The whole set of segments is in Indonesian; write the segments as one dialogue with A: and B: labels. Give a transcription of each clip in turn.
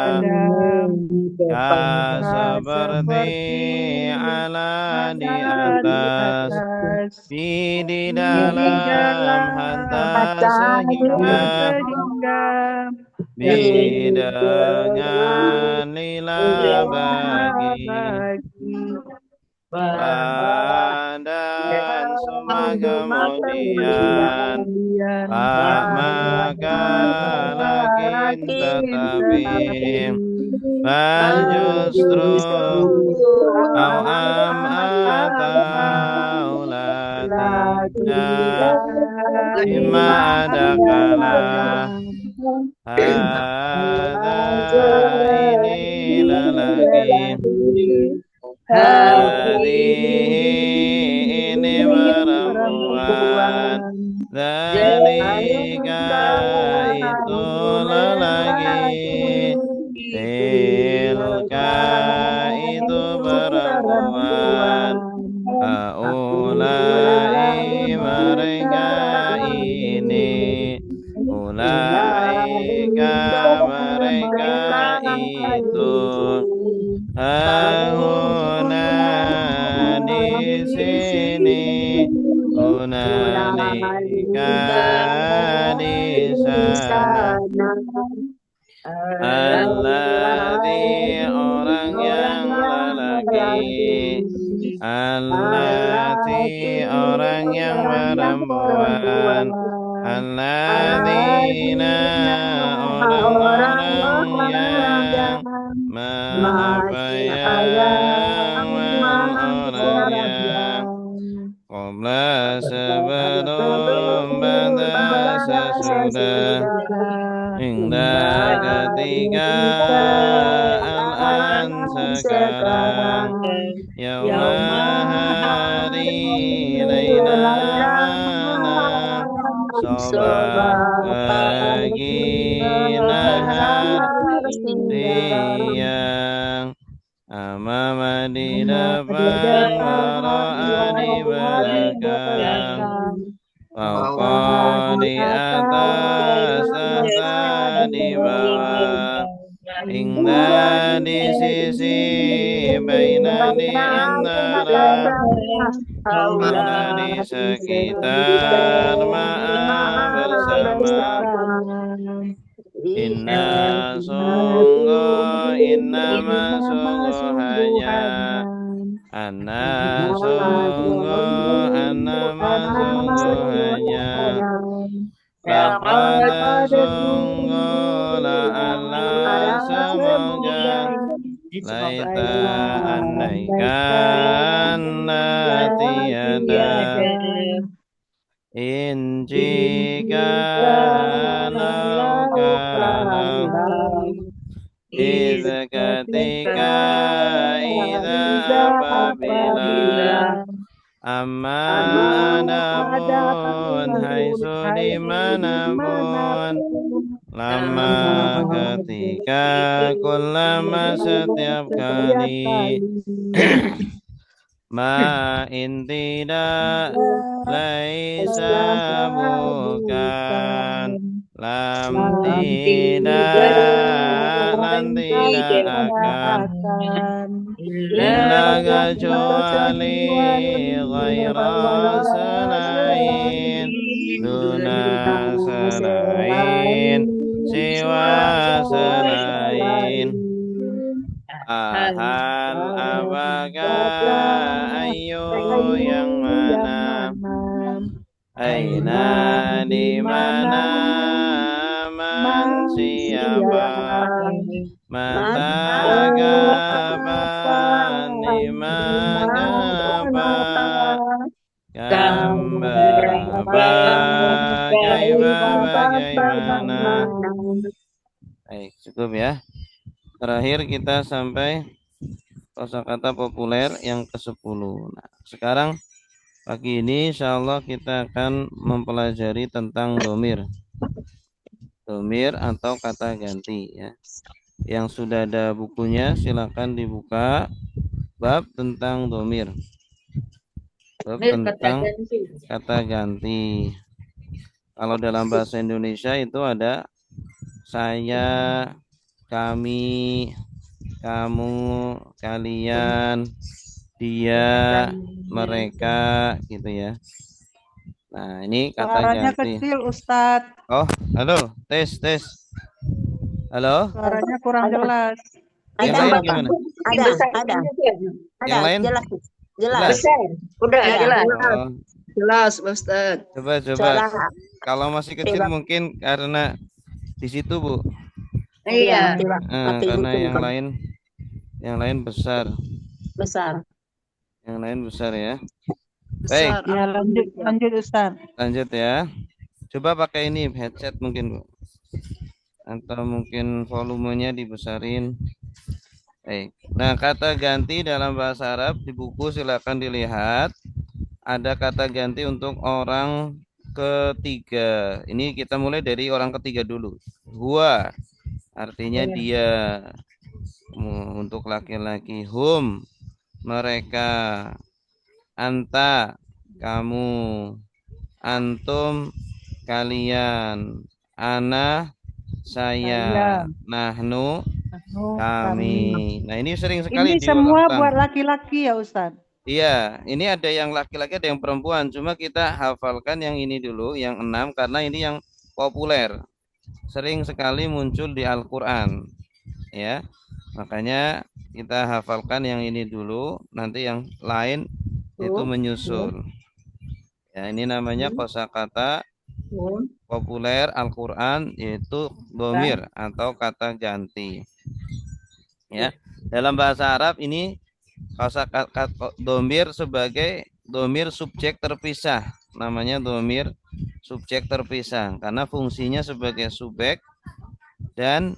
A: Adam
B: seperti
A: seperti
B: ala di
A: ada di
B: atas,
A: atas
B: di
A: di
B: dalam hatta
A: dalam
B: sehingga
A: sehingga
B: dengan lila bagi
A: bagi
B: dan semua kemudian
A: kemudian
B: maka lakin tetapi bal justru au am atau la tidak ima ada kala ada ini lelaki ini perempuan Zalika itu lelaki Tilka itu perempuan Ulai mereka ini Ulaika mereka itu Ahuna di sini Hunalika di sana Alladzi orang yang lelaki Allati orang yang perempuan Alladzina orang-orang yang apa yang orang yang Qabla sebelum pada sesudah Hingga ketika al-an sekarang Yauma hari Laila mana Sobat pagi nahar siang Amama di depan wara'a di belakang Fauqa di atas serta di bawah Hingga di sisi baina di antara Hingga di sekitar ma'a bersama Inna sungguh innama sungguh hanya Anna sungguh annama sungguh hanya Laqad sungguh la'alla semoga Laita andaikan tiada In jika kalau Iza ketika Iza apabila Amma adapun Haitsu dimanapun Lama ketika Kullama setiap kali Ma in tidak Laisa bukan Lam tidak Lan tidak akan Illa kecuali Ghaira selain Duna selain Siwa selain Ahal apakah ayu yang mana Aina di mana man siapa Mata kapan di mana Kam berapa bagaimana Baik, cukup ya. Terakhir kita sampai kosakata populer yang ke-10. Nah, sekarang pagi ini insyaallah kita akan mempelajari tentang domir. Domir atau kata ganti ya. Yang sudah ada bukunya silakan dibuka bab tentang domir. Bab tentang kata ganti. Kalau dalam bahasa Indonesia itu ada saya, kami, kamu, kalian, dia, mereka, gitu ya. Nah, ini kata
A: Suaranya
B: ganti.
A: kecil, Ustadz.
B: Oh, halo, tes. Halo,
A: Suaranya kurang jelas.
B: yang lain gimana?
C: Ada.
B: Yang lain?
C: Jelas.
D: Besar. Udah
C: Iya.
D: jelas.
B: Oh,
E: Jelas, Ustaz.
B: coba.
C: Suara
B: Kalau masih kecil
C: Coba.
B: mungkin karena di situ, Bu.
D: Iya.
B: Karena yang lain besar.
C: besar.
B: Yang lain besar ya.
E: Besar.
A: Ya, lanjut Ustadz.
B: Lanjut ya. Coba pakai ini headset mungkin, Bu. Atau mungkin volumenya dibesarin. Baik. Nah, kata ganti dalam bahasa Arab di buku silakan dilihat. Ada kata ganti untuk orang ketiga. Ini kita mulai dari orang ketiga dulu. Huwa artinya dia. Untuk laki-laki, hum mereka, anta kamu, antum kalian, ana saya, nahnu kami. Nah, ini sering sekali
A: Ini semua
B: diulang.
A: buat laki-laki ya Ustadz?
B: Iya, ini ada yang laki-laki, ada yang perempuan. Cuma kita hafalkan yang ini dulu, yang 6, karena ini yang populer. Sering sekali muncul di Al-Quran. Ya, makanya kita hafalkan yang ini dulu, nanti yang lain itu menyusul. Ya, ini namanya kosakata populer Al-Quran, yaitu domir atau kata ganti. Ya, dalam bahasa Arab ini kosakata domir sebagai domir subjek terpisah, namanya domir subjek terpisah karena fungsinya sebagai subjek dan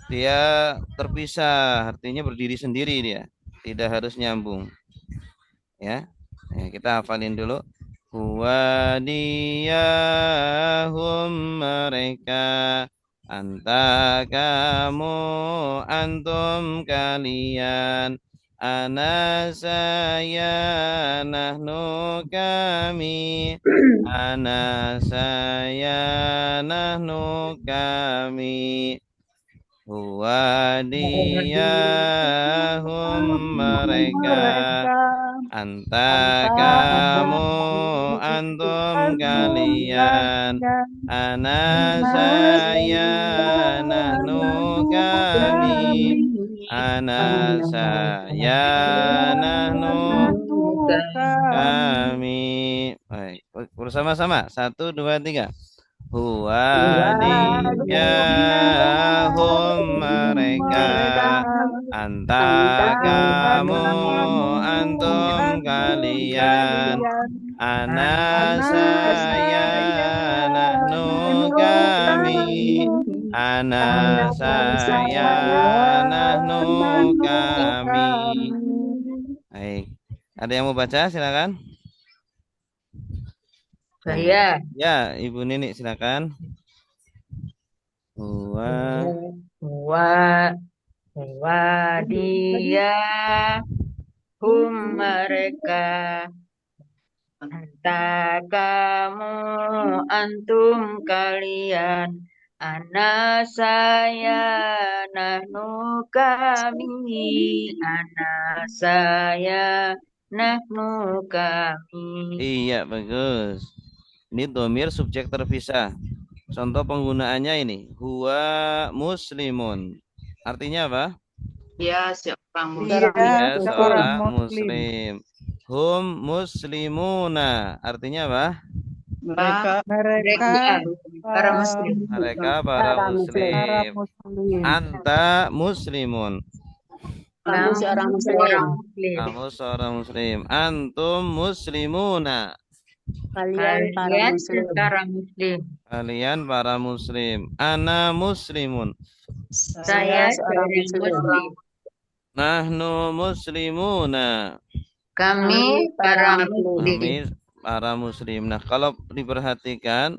B: dia terpisah, artinya berdiri sendiri, dia tidak harus nyambung. Ya, kita hafalin dulu. Huwa diyahum mereka, anta kamu, antum kalian, ana saya, nahnu kami, ana saya, nahnu kami. Huwa diyahum mereka, anta kamu, antum kalian, ana saya, nahnu kami, ana saya, nahnu kami. Baik, bersama-sama. 1, 2, 3. Huwa diyahum mereka, anta kamu, antum kalian, ana saya, nahnu kami, ana saya, nahnu kami. Baik, ada yang mau baca? Silakan.
D: Saya.
B: Ya, Ibu Nini silakan. Huwa
D: dia hum mereka, anta kamu, antum kalian, ana saya, nahnu kami, ana saya, nahnu kami.
B: Iya, bagus. Ini domir subjek terpisah. Contoh penggunaannya ini. Huwa muslimun. Artinya apa?
E: Ya, seorang
A: Iya,
B: Ya,
A: seorang
B: seorang
A: muslim.
B: muslim. Hum muslimuna. Artinya apa?
E: mereka
D: Para muslim.
B: Mereka para muslim.
A: Para muslim.
B: Anta muslimun.
C: Kamu seorang muslim.
B: Kamu seorang muslim. Antum muslimuna.
C: Kalian para muslim.
B: Kalian para muslim. Ana muslimun.
D: Saya seorang muslim.
B: Nahnu muslimuna.
D: Kami para muslim.
B: Kami para muslim. Nah, kalau diperhatikan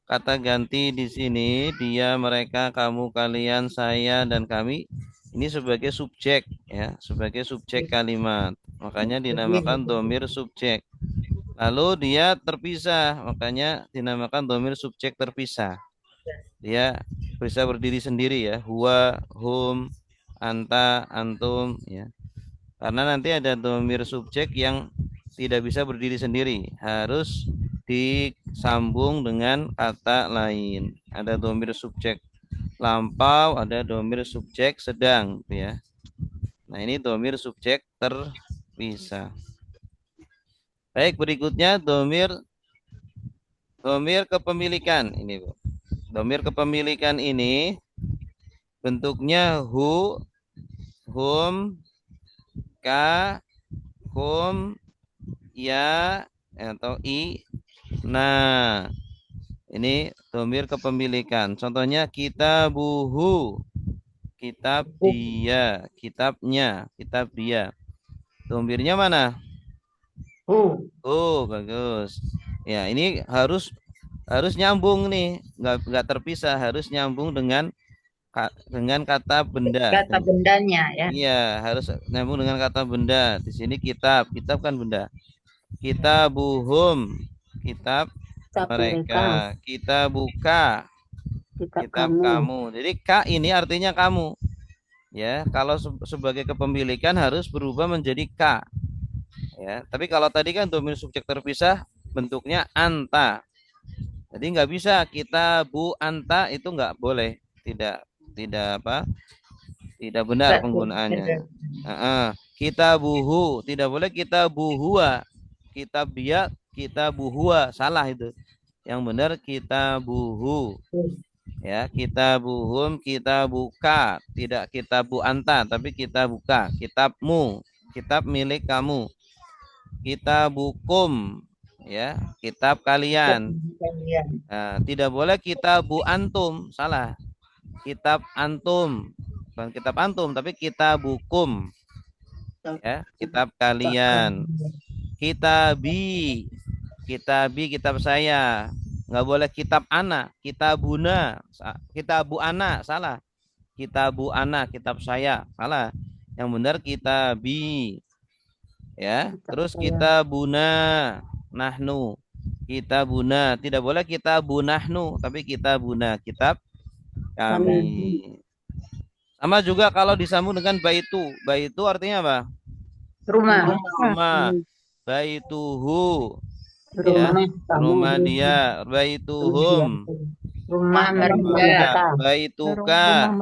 B: kata ganti di sini, dia, mereka, kamu, kalian, saya, dan kami, ini sebagai subjek, ya, sebagai subjek kalimat. Makanya dinamakan domir subjek. Lalu dia terpisah, makanya dinamakan domir subjek terpisah. Dia bisa berdiri sendiri ya. Huwa, hum, anta, antum ya. Karena nanti ada dhamir subjek yang tidak bisa berdiri sendiri, harus disambung dengan kata lain. Ada dhamir subjek lampau, ada dhamir subjek sedang ya. Nah, ini dhamir subjek terpisah. Baik, berikutnya dhamir kepemilikan ini, Bu. Dhamir kepemilikan ini bentuknya hu, hum, ka, hum, ya, atau i. Nah, ini dhamir kepemilikan. Contohnya kitabuhu, kitab dia, kitabnya, kitab dia. Dhamirnya mana? Oh, bagus. Ya, ini harus nyambung nih, nggak terpisah, harus nyambung dengan kata benda.
D: Kata bendanya ya.
B: Iya, harus nyambung dengan kata benda. Di sini kitab kan benda. Kitabuhum, kitab mereka. Kita buka, kitab kamu. Jadi ka ini artinya kamu. Ya, kalau sebagai kepemilikan harus berubah menjadi ka. Ya, tapi kalau tadi kan dhamir subjek terpisah bentuknya anta. Jadi nggak bisa kita bu anta, itu nggak boleh, tidak benar penggunaannya. Kita buhu, tidak boleh kita buhua, kitab dia, kita buhua, salah itu. Yang benar kita buhu. Ya, kita buhum, kita buka, tidak kita bu anta, tapi kita buka. Kitabmu, kitab milik kamu. Kita bukum, ya, kitab kalian. Nah, tidak boleh kita bu antum, salah. Kitab antum, bukan kitab antum, tapi kita bukum, ya, kitab kalian. Kitabi, kitab saya. Nggak boleh kitab ana, kitabuna, kitabu ana, salah. Kitabu ana, kitab saya, salah. Yang benar kitabi. Ya, terus kita buna, nahnu, kita buna, tidak boleh kita bunahnu, tapi kita buna, kitab kami. Sama juga kalau disambung dengan baitu artinya apa? Rumah. Baituhu, ya, rumah dia. Baituhum,
D: rumah mereka.
B: Baituka,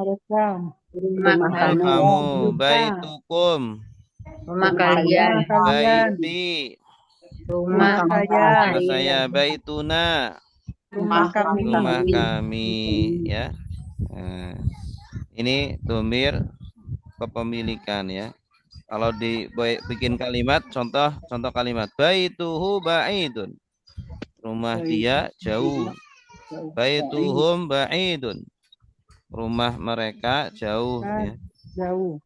B: rumah kamu. Baitukum,
D: rumah kalian.
B: Baiti,
D: Rumah
B: saya. Baituna,
A: Rumah
B: kami, ya. Nah, ini dhamir kepemilikan ya. Kalau bikin kalimat, contoh kalimat baituhu ba'idun, rumah dia jauh. Baituhum ba'idun, rumah mereka jauh ya.
A: Jauh.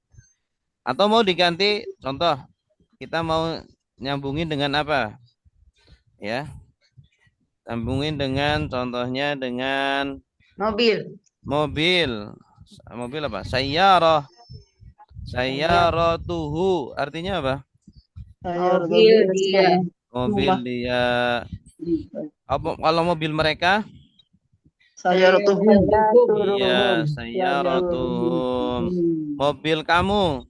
B: Atau mau diganti, contoh kita mau nyambungin dengan apa? Ya. Sambungin dengan contohnya dengan
D: mobil.
B: Mobil apa? Sayyarah. Sayyaratuhu artinya apa?
D: Mobil dia.
B: Mobil dia. Apa kalau mobil mereka?
E: Sayyaratuhum.
B: Iya, sayyaratuhum. Mobil kamu?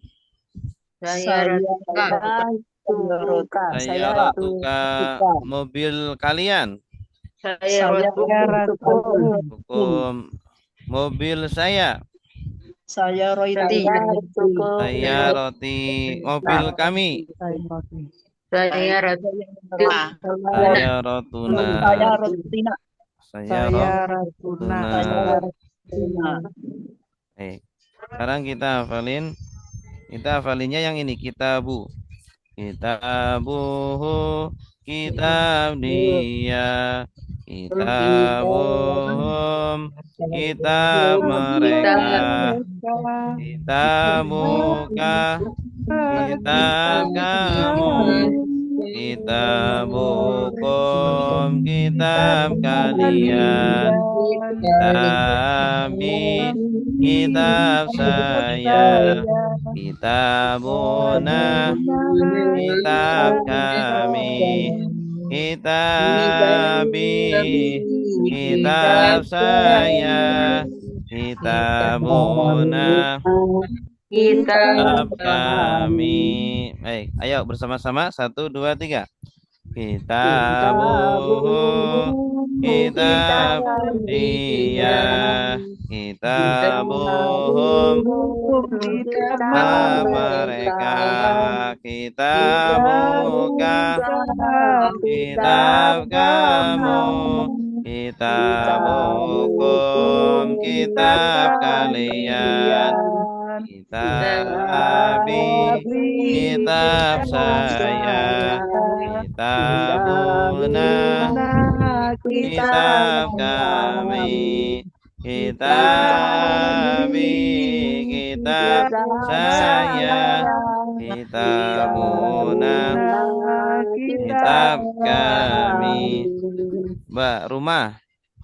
B: Sayyaratuka. Mobil kalian? Hukum. Mobil saya?
C: Sayyarati.
B: Sayyarati. Mobil kami? Sayyaratuna. Sayyaratuna. Sekarang kita hafalinnya yang ini, kitabu. Kitabuhu, kitab dia. Kitabuhum, kitab mereka. Kitabuka, kitab kamu. Kitabukum, kitab kalian. Kami, kitab saya. Kitabuna, kitab kami. Kitabi, kitab saya, kitabuna, kitab kami. Baik, ayo bersama-sama 1, 2, 3. Kitabuhum, kitab dia, kitabuhum, kitab mereka, kitabuka, kitab kamu, kitabukum, kitab kalian, kitab abi, kitab saya, kitabuna, kitab kami, kitabi, kitab saya, kitabuna, kitab kami. Mbak, rumah.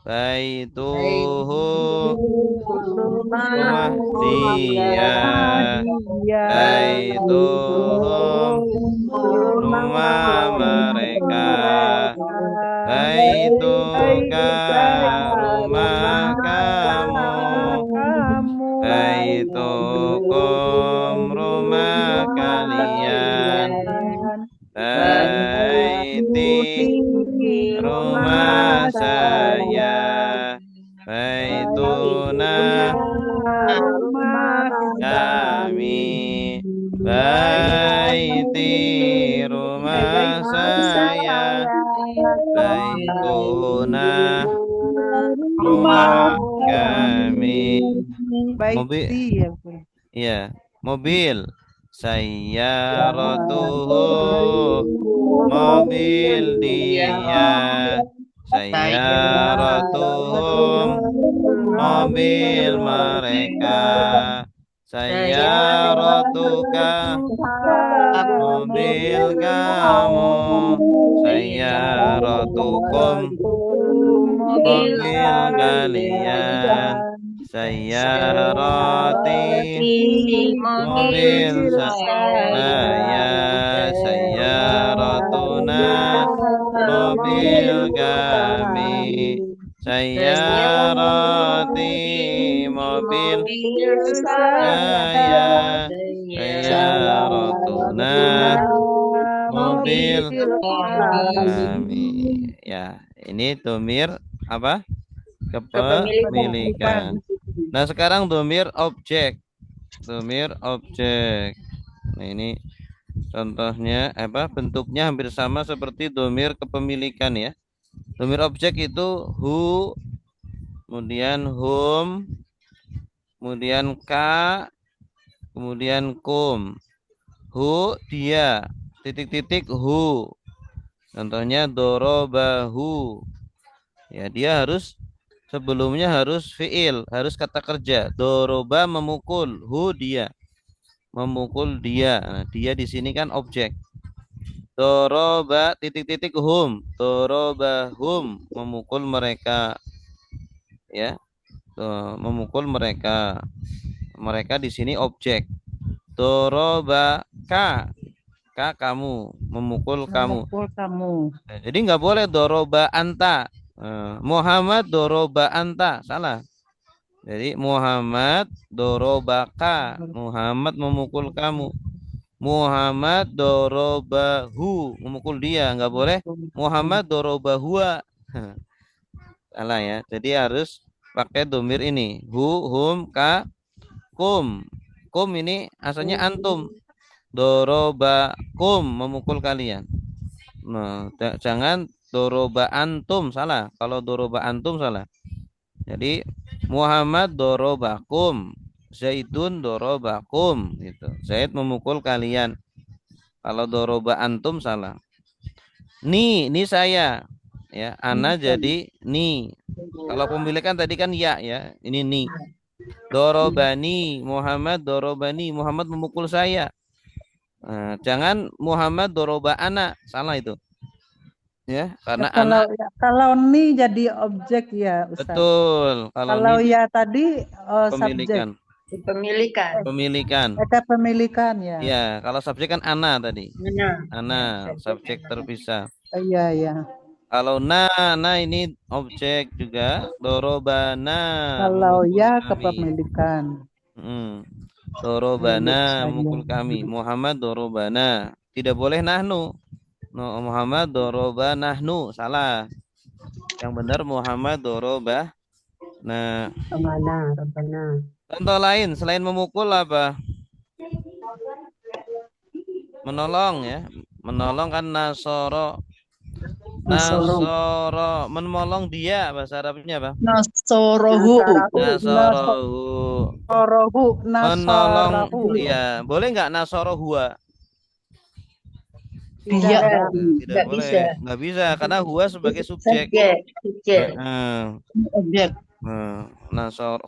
B: Baituhu, rumah dia. Baituhum, rumah mereka. Baituka, rumah kamu. Baitukum, rumah kalian. Baiti, rumah saya. Baituna, rumah kami. Baiti, rumah saya. Baituna, rumah kami. Mobil, ya, mobil. Sayyaratuhu, mobil dia. Sayyaratuhum, mobil mereka. Sayyaratuka, mobil kamu. Sayyaratukum, mobil kalian. Sayyarati, mobil saya. Sayyaratuna, mobil kami. Sayyarati, mobil saya. Sayyaratuna, mobil kami. Ya, ini domir apa? Kepemilikan. Nah, sekarang domir objek. Domir objek. Nah, ini contohnya bentuknya hampir sama seperti domir kepemilikan ya. Domir objek itu hu, kemudian hum, kemudian ka, kemudian kum. Hu dia, titik-titik hu. Contohnya dorobahu. Ya, dia harus sebelumnya harus fiil, harus kata kerja. Doroba memukul, hu dia. Memukul dia. Nah, dia di sini kan objek. Doroba titik-titik hum. Dorobahum, memukul mereka. Ya. Tuh, memukul mereka. Mereka di sini objek. Dorobaka, ka kamu, memukul kamu. Nah, jadi nggak boleh doroba anta. Muhammad doroba anta, salah. Jadi Muhammad dorobaka, Muhammad memukul kamu. Muhammad dorobahu, memukul dia, nggak boleh. Muhammad dorobahua, salah ya. Jadi harus pakai domir ini, hu, hum, ka, kum. Kum ini asalnya antum. Dorobakum, memukul kalian. Nah, jangan doroba antum, salah. Kalau doroba antum salah. Jadi Muhammad dorobakum, Zaidun dorobakum, gitu. Zaid memukul kalian. Kalau doroba antum salah. Ni saya, ya. Ana jadi ni. Kalau pemilikan tadi kan ya. Ini ni. Dorobani, Muhammad dorobani, Muhammad memukul saya. Nah, jangan Muhammad doroba ana, salah itu. Ya, karena
A: kalau ni jadi objek ya, Ustaz.
B: Betul.
A: Kalau ya tadi
B: pemilikan.
A: subjek.
B: Pemilikan.
A: Kata pemilikan ya.
B: Ya, kalau subjek kan ana tadi. Ana, subjek terpisah.
A: Iya.
B: Kalau na ini objek juga. Dorobana
A: Kalau
B: memukul
A: ya
B: kami.
A: kepemilikan.
B: Dorobana
A: Milik
B: memukul
A: saya.
B: kami. Muhammad dorobana. Tidak boleh nahnu. No, Muhammad doroba nahnu. Salah. Yang benar Muhammad dorobah. Nah,
D: Rabbana, Rabbana.
B: contoh lain selain memukul apa? Menolong ya. Menolong kan nasoro. Nasoro. Menolong dia bahasa Arabnya apa?
C: Nasorohu.
B: Nasorohu.
A: Nasorohu.
B: Menolong
A: Nasorohu.
B: dia. Boleh nggak nasoro huwa?
C: Dia.
B: Tidak
D: Nggak
B: boleh.
D: bisa.
B: Nggak bisa karena huwa sebagai subjek.
D: Subjek.
C: Objek.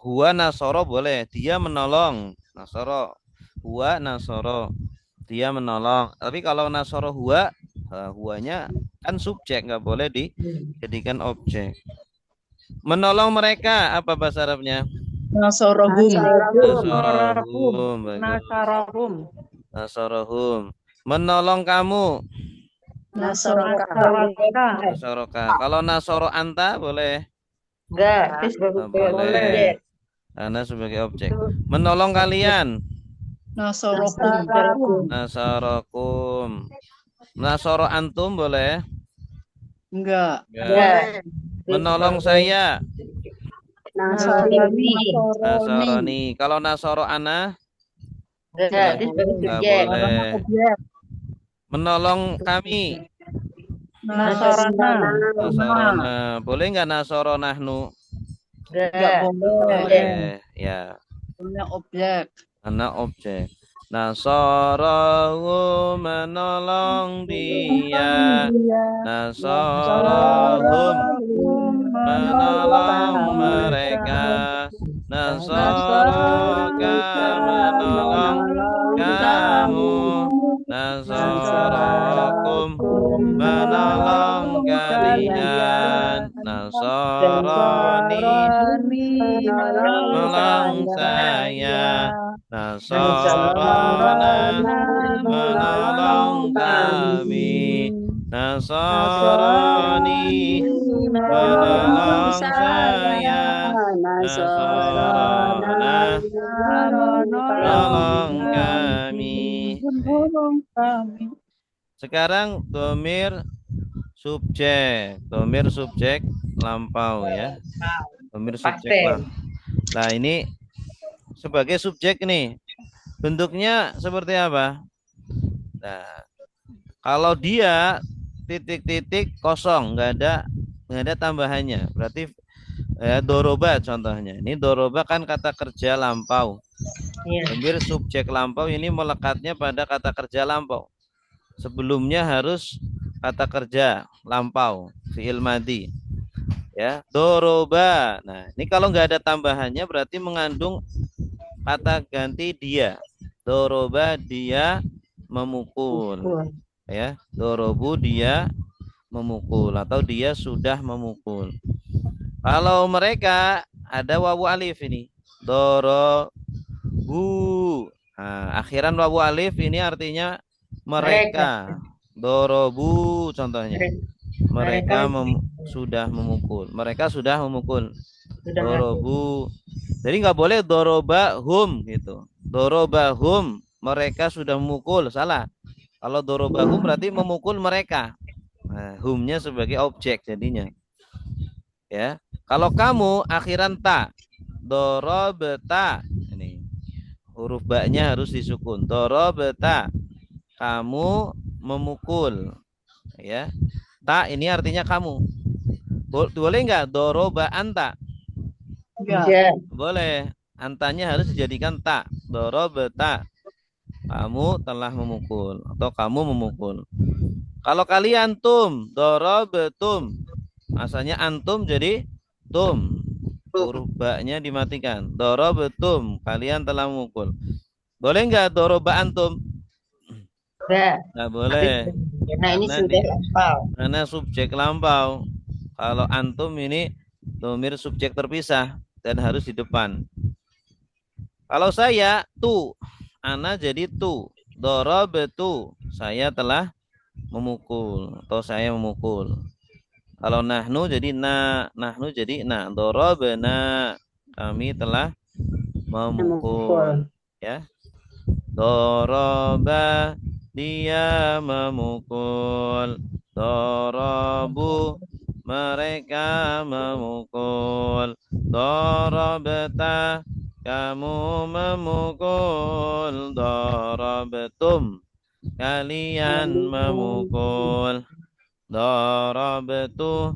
B: Huwa nasoro boleh. Dia menolong. Nasoro. Huwa nasoro. Dia menolong. Tapi kalau nasoro huwa, huwanya kan subjek, nggak boleh dijadikan objek. Menolong mereka apa bahasa Arabnya?
C: Nasorohum.
B: Nasorohum. Bagus.
A: Nasorohum.
B: Nasorohum. Menolong kamu.
C: Nasoroka.
B: Nasoroka. Kalau nasoro anta boleh?
D: Enggak.
B: Boleh. Karena sebagai objek. Menolong kalian.
C: Nasorokum.
B: Nasorokum. Nasoro antum boleh?
C: Enggak.
B: Enggak. Menolong saya. Nasoroni. Kalau nasoro ana?
D: Enggak.
B: Enggak boleh. Menolong kami.
A: Nasorana.
B: Nasorona. Boleh nggak nasoro nahnu?
C: Enggak boleh.
B: Boleh. Ya.
C: Punya objek.
B: Karena objek. Nasorohu menolong dia. Nasorohum menolong mereka. Nasoroka menolong kamu. Nasorokum menolong kalian. Nasoroni menolong saya. Nasorona menolong kami. Nasoroni menolong saya. Nasorona menolong kami. Sekarang domir subjek. Domir subjek lampau ya. Domir subjek lampau. Nah ini sebagai subjek nih. Bentuknya seperti apa? Nah, kalau dia titik-titik kosong, nggak ada tambahannya. Berarti doroba contohnya. Ini doroba kan kata kerja lampau. Domir subjek lampau ini melekatnya pada kata kerja lampau. Sebelumnya harus kata kerja lampau, fi'il madhi. Ya, doroba. Nah, ini kalau nggak ada tambahannya berarti mengandung kata ganti dia. Doroba dia memukul. Ya, dorobu dia memukul atau dia sudah memukul. Kalau mereka ada wawu alif ini. Dorobu. Nah, akhiran wawu alif ini artinya mereka. Dorobu contohnya. Mereka sudah memukul. Mereka sudah memukul. Dorobu. Jadi nggak boleh dorobahum gitu. Dorobahum. Mereka sudah memukul. Salah. Kalau dorobahum berarti memukul mereka. Nah, humnya sebagai objek jadinya. Ya. Kalau kamu akhiran ta. Dorobeta. Ini. Huruf ba-nya harus disukun. Dorobeta. Kamu memukul. Ya. Ta ini artinya kamu. Boleh nggak doroba anta?
C: Enggak.
B: Boleh. Antanya harus dijadikan ta. Dorobeta. Kamu telah memukul atau kamu memukul. Kalau kalian tum, dorobetum. Asalnya antum jadi tum. Huruf ba-nya dimatikan. Dorobetum. Kalian telah memukul. Boleh nggak doroba antum? Nggak boleh.
D: Nah ini sudah lampau.
B: Karena subjek lampau. Kalau antum ini domir subjek terpisah dan harus di depan. Kalau saya tu, ana jadi tu. Dorobetu, saya telah memukul atau saya memukul. Kalau nahnu jadi na, nahnu jadi na. Dorobna, kami telah memukul. Ya. Doroba, dia memukul. Dorobu, mereka memukul. Dorobta, kamu memukul. Dorobetum, kalian memukul. Darabtu,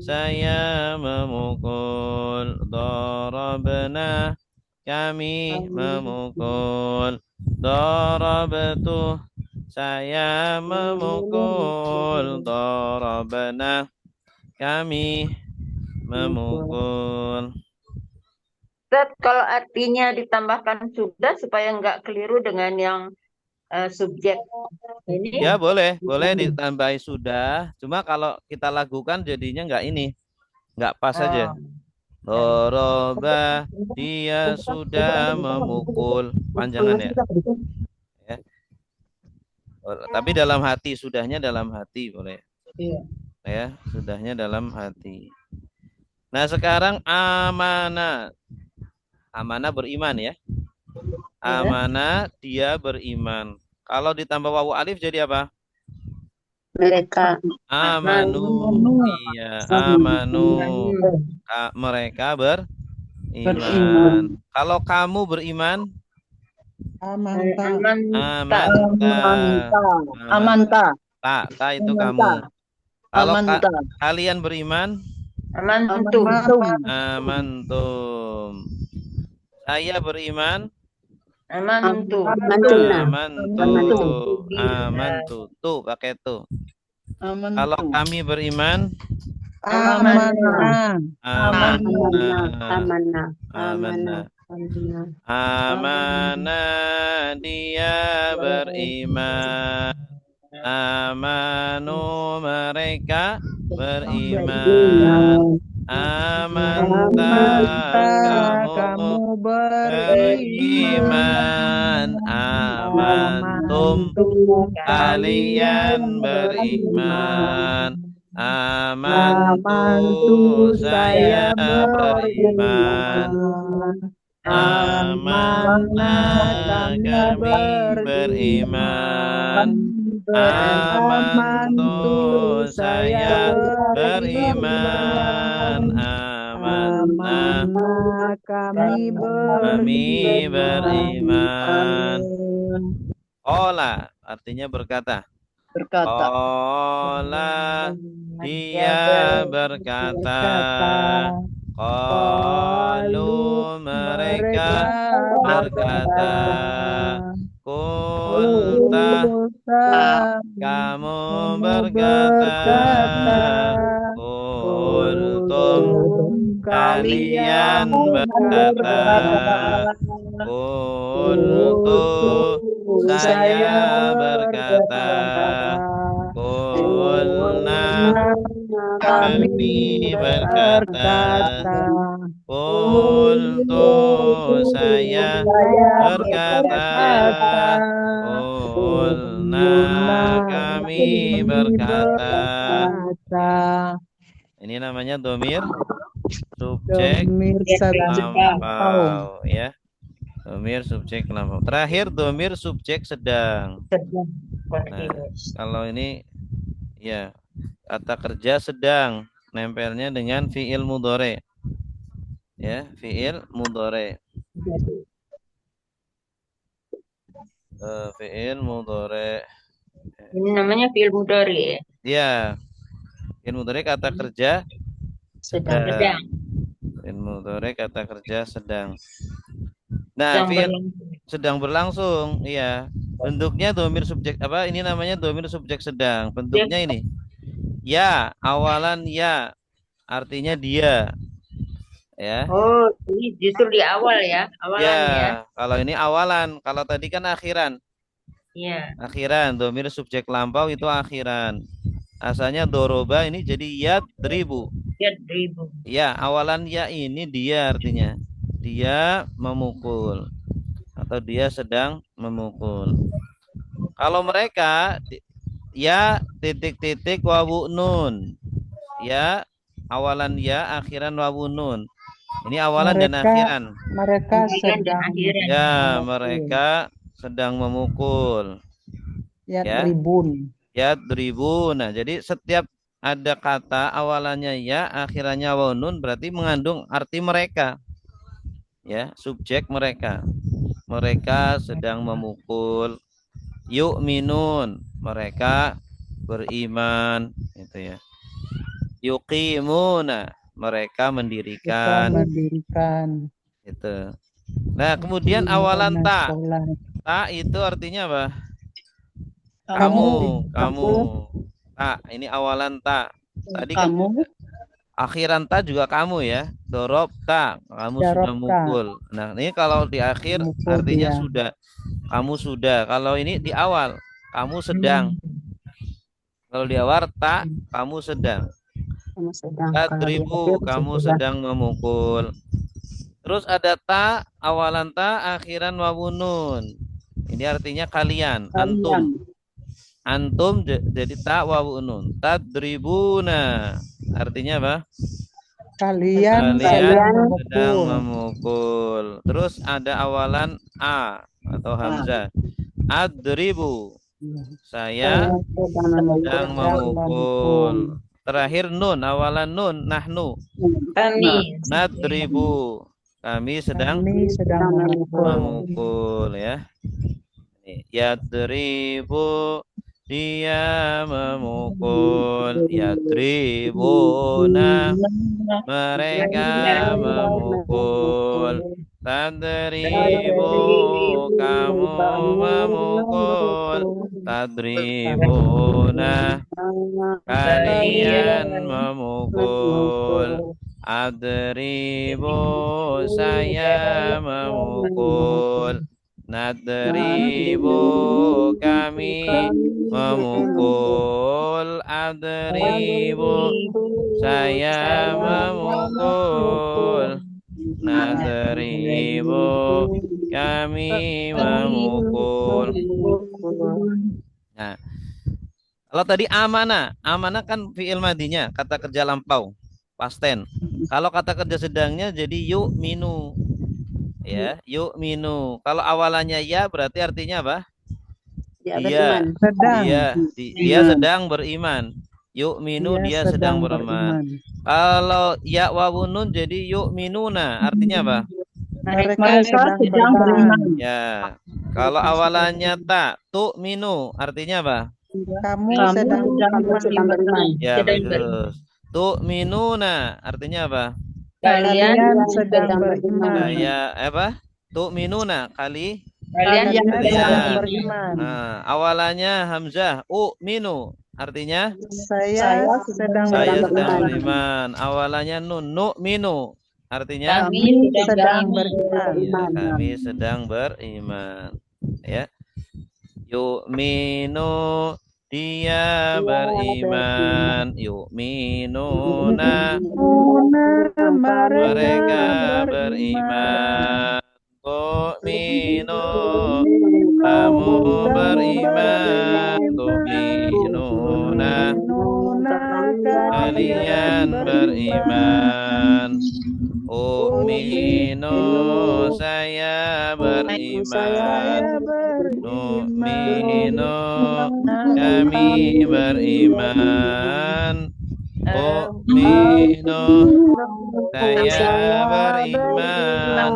B: saya memukul. Darabna, kami memukul. Darabtu, saya memukul. Darabna, kami memukul.
D: Ustaz, kalau artinya ditambahkan sudah supaya nggak keliru dengan yang subjek ini.
B: Ya boleh ditambahi sudah. Cuma kalau kita lakukan jadinya nggak ini, nggak pas saja. Doroba, dia sudah memukul. Panjangan ya. Tapi dalam hati, sudahnya dalam hati boleh.
C: Iya.
B: Ya, sudahnya dalam hati. Nah sekarang amanah. Amanah beriman ya. Amanah dia beriman. Kalau ditambah wawu alif jadi apa?
D: Mereka.
B: Amanu. Iya, amanu. Mereka beriman. Kalau kamu beriman?
A: Amanta.
C: Amanta.
B: Ta itu kamu. Kalau
C: Amanta.
B: kalian beriman?
D: Amantum.
B: Amantum. Saya beriman?
D: Amantu.
B: Amantu. Tuh pakai tuh. Kalau kami beriman?
A: Amanah.
B: Amanah dia beriman. Amanu mereka beriman. Amanta kamu beriman. Amantum kalian beriman. Amantu saya beriman. Amanah kami beriman. Amantu saya beriman. Amanah kami beriman. Ola artinya berkata. Ola dia berkata. Qalu mereka berkata. Kulta kamu berkata. Kultum kalian berkata. Kultu saya berkata. Kulna kami berkata. Kultu saya berkata. Kulna kami berkata. Ini namanya domir subjek lampau ya. Domir subjek lampau. Terakhir domir subjek sedang. Nah, kalau ini ya kata kerja sedang nempelnya dengan fiil mudhari. Ya, fiil mudhari. Fiil mudhari.
D: Ini namanya fiil mudhari.
B: Ya. Fiil mudhari kata kerja sedang. Fiil mudhari kata kerja sedang. Nah, fiil sedang berlangsung, iya. Bentuknya domir subjek apa? Ini namanya domir subjek sedang. Bentuknya ini. Ya, awalan ya. Artinya dia. Ya.
D: Oh, ini justru di awal ya, awalan ya.
B: Kalau ini awalan, kalau tadi kan akhiran.
D: Iya.
B: Akhiran, domir subjek lampau itu akhiran. Asalnya doroba ini jadi yadribu.
D: Yadribu.
B: Ya, awalan ya ini dia artinya. Dia memukul atau dia sedang memukul. Kalau mereka ya titik-titik wawu nun. ya, awalan ya, akhiran wawun nun. Ini awalan dan
A: Mereka
B: akhiran.
A: mereka
D: Awalan dan
A: sedang
D: akhiran.
B: Ya,
A: memukul.
B: mereka sedang memukul.
A: Ya,
B: Ya,
A: tribun.
B: ya dribuna. Jadi setiap ada kata awalannya ya, akhirannya wawun nun berarti mengandung arti mereka. Ya, subjek mereka. Mereka sedang memukul. Yu'minun, mereka beriman, gitu ya. Yuqimuna, mereka
A: Kita
B: mendirikan,
A: mendirikan.
B: gitu. Nah, kemudian awalan
A: Mendirikan
B: ta.
A: sekolah.
B: Ta itu artinya apa?
A: Kamu,
B: Kamu. Ta, ini awalan ta. Tadi kan
C: Kamu,
B: akhiran ta juga kamu ya. Dorob ta, kamu sudah
A: Darobta,
B: mukul. Nah, ini kalau di akhir
A: memukul
B: artinya
A: dia.
B: sudah. Kamu sudah. Kalau ini di awal, kamu sedang. Kalau di awal ta, kamu sedang.
E: Kamu sedang. Kalau di
B: Tadribu,
E: akhir
B: kamu
E: sudah.
B: sedang memukul. Terus ada ta, awalan ta, akhiran wawunun. Ini artinya kalian, antum. Antum jadi ta wawunun. Tadribuna. Artinya apa?
A: Kalian sedang
B: Kalian sedang
A: memukul.
B: memukul. Terus ada awalan a atau hamzah. Adribu. Saya sedang memukul. Terakhir nun, awalan nun, nahnu.
D: Kami
B: Nadribu. Kami sedang
A: Kami sedang memukul.
B: memukul ya. Yadribu, dia memukul. Yadribuna, mereka memukul. Tadribu, kamu memukul. Tadribuna, kalian memukul. Adribu, saya memukul. Nadribu, kami memukul. Adribu, saya memukul. Nadribu, kami memukul. Nah, kalau tadi amanah, amanah kan fi'il madinya, kata kerja lampau, past tense. Kalau kata kerja sedangnya jadi yu'minu. Ya, yu'minu. Kalau awalannya ya berarti artinya apa? Dia
A: Sedang.
B: dia sedang beriman. Yu'minu, dia sedang beriman. Kalau ya wawunun jadi yu'minuna, artinya apa?
A: Mereka sedang beriman.
B: Ya. Kalau awalannya ta, tu'minu, artinya apa?
A: Kamu sedang beriman.
B: Ya, bagus. Tu'minuna, artinya apa?
A: Kalian sedang beriman.
B: Ya, apa? Tu'minuna, kalian
A: sedang beriman.
B: Nah, awalannya hamzah, u'minu, artinya
A: Saya sedang
B: beriman. Awalannya nun, nu'minu, artinya
A: kami sedang beriman.
B: ya, kami sedang beriman. Ya. Yu'minu, dia beriman. Yu'minuna, mereka beriman. Tu'minu, kamu beriman. Tu'minuna, kalian beriman. U'minu, saya beriman. Nu'minu, kami beriman. U'minu, saya beriman.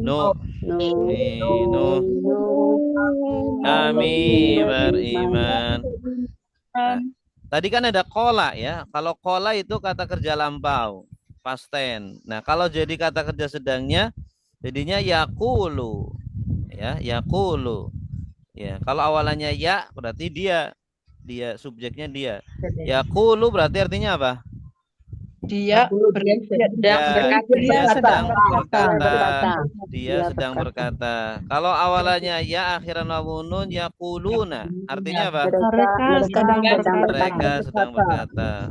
B: Nu'minu, kami beriman. Nah, tadi kan ada kola ya. Kalau kola itu kata kerja lampau, past tense. Nah, kalau jadi kata kerja sedangnya jadinya yaqulu. Ya, yaqulu. Ya, kalau awalannya ya berarti dia subjeknya dia. Yaqulu berarti artinya apa?
C: dia
B: Dia sedang berkata. Dia sedang berkata. Kalau awalannya ya akhiran wawunun yaquluna, artinya apa? Mereka sedang berkata.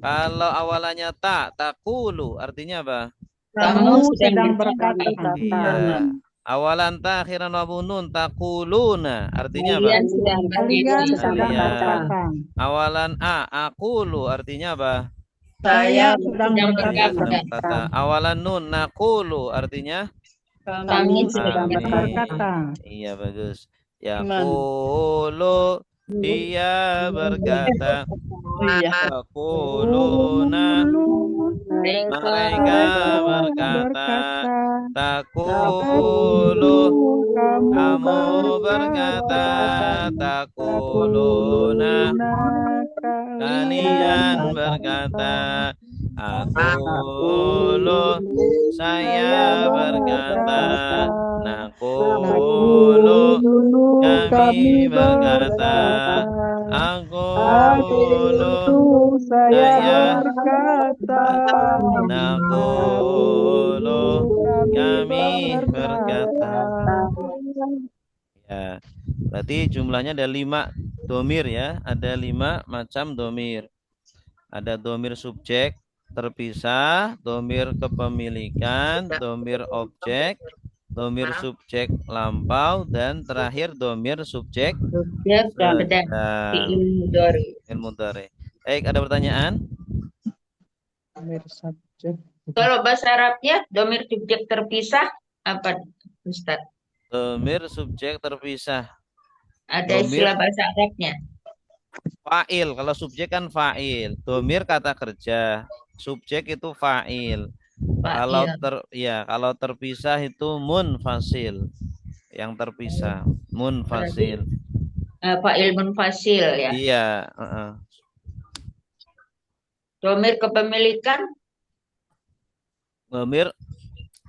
B: Kalau awalannya ta, taqulu, artinya apa?
A: Kamu sedang berkata.
B: Iya. Awalan ta akhiran wawunun taquluna, artinya apa?
A: Kalian sedang
B: Kalian.
A: berkata.
B: Awalan a, aqulu, artinya apa?
C: Saya
A: sedang
C: sedang
B: Iya,
A: berkata.
B: sedang berkata. Awalan nun naqulu artinya
C: Kami sedang
B: amin.
A: berkata.
B: Iya, bagus.
E: Gimana?
B: Yaqulu dia berkata.
E: Iya.
B: Yaquluna mereka berkata. Taqulu kamu berkata. Taquluna kalian berkata. Aqulu saya berkata. Naqulu kami berkata. Aqulu saya
A: berkata.
B: naqulu kami berkata. Ya, berarti jumlahnya ada 5 domir ya, ada 5 macam domir. Ada domir subjek terpisah, domir kepemilikan, domir objek, domir subjek lampau, dan terakhir domir subjek
D: Subjek dan
B: sedang.
D: fi'il mudhari.
B: Fi'il mudhari. Baik, ada pertanyaan?
D: Kalau bahasa Arabnya domir subjek terpisah apa, Ustaz?
B: Domir subjek terpisah.
D: Ada
B: Domir
D: istilah bahasa Arabnya.
B: fa'il. Kalau subjek kan fa'il. Domir kata kerja. Subjek itu fa'il. Kalau kalau terpisah itu munfasil. Yang terpisah munfasil.
D: Fa'il munfasil ya.
B: Iya.
D: Domir kepemilikan.
B: Domir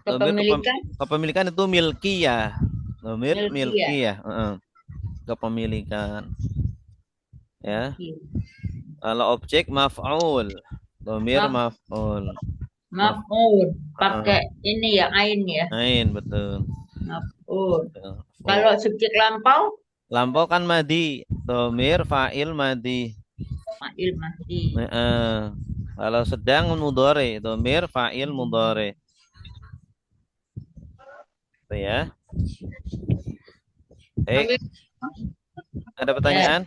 D: Kepemilikan.
B: kepemilikan itu milkiyah. Domir
D: Milkiyah.
B: milkiyah. Kepemilikan. Ya. Kalau objek maf'ul. Domir maf'ul.
D: Maf'ul. Pakai ini ya, ain ya.
B: Ain, betul.
D: Maf'ul.
B: Betul.
D: Kalau subjek lampau?
B: Lampau kan madi. Domir fa'il madi.
D: Fa'il madi.
B: Kalau sedang mudhari. Domir fa'il mudhari. Itu ya. Ada pertanyaan?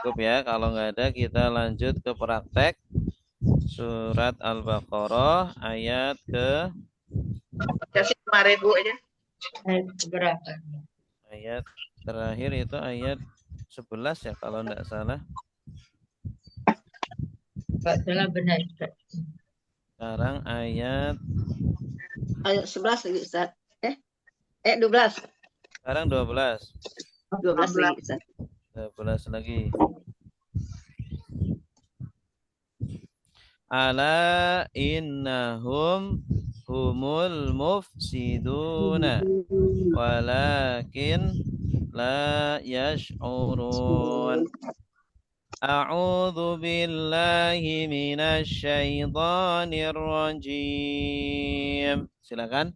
B: Cukup ya. Kalau nggak ada, kita lanjut ke praktek surat Al-Baqarah ayat ke
E: Kasih 5.000 aja.
D: Berapa?
B: ayat terakhir itu ayat 11 ya kalau nggak salah.
D: Nggak salah, benar.
B: Sekarang ayat
E: 11 lagi, Ustaz. 12.
B: sekarang 12.
E: 12 lagi, Ustaz.
B: 12 lagi. Ala innahum humul mufsiduna walakin la yash'urun. A'udzu billahi minasy syaithanir rajim. Silakan.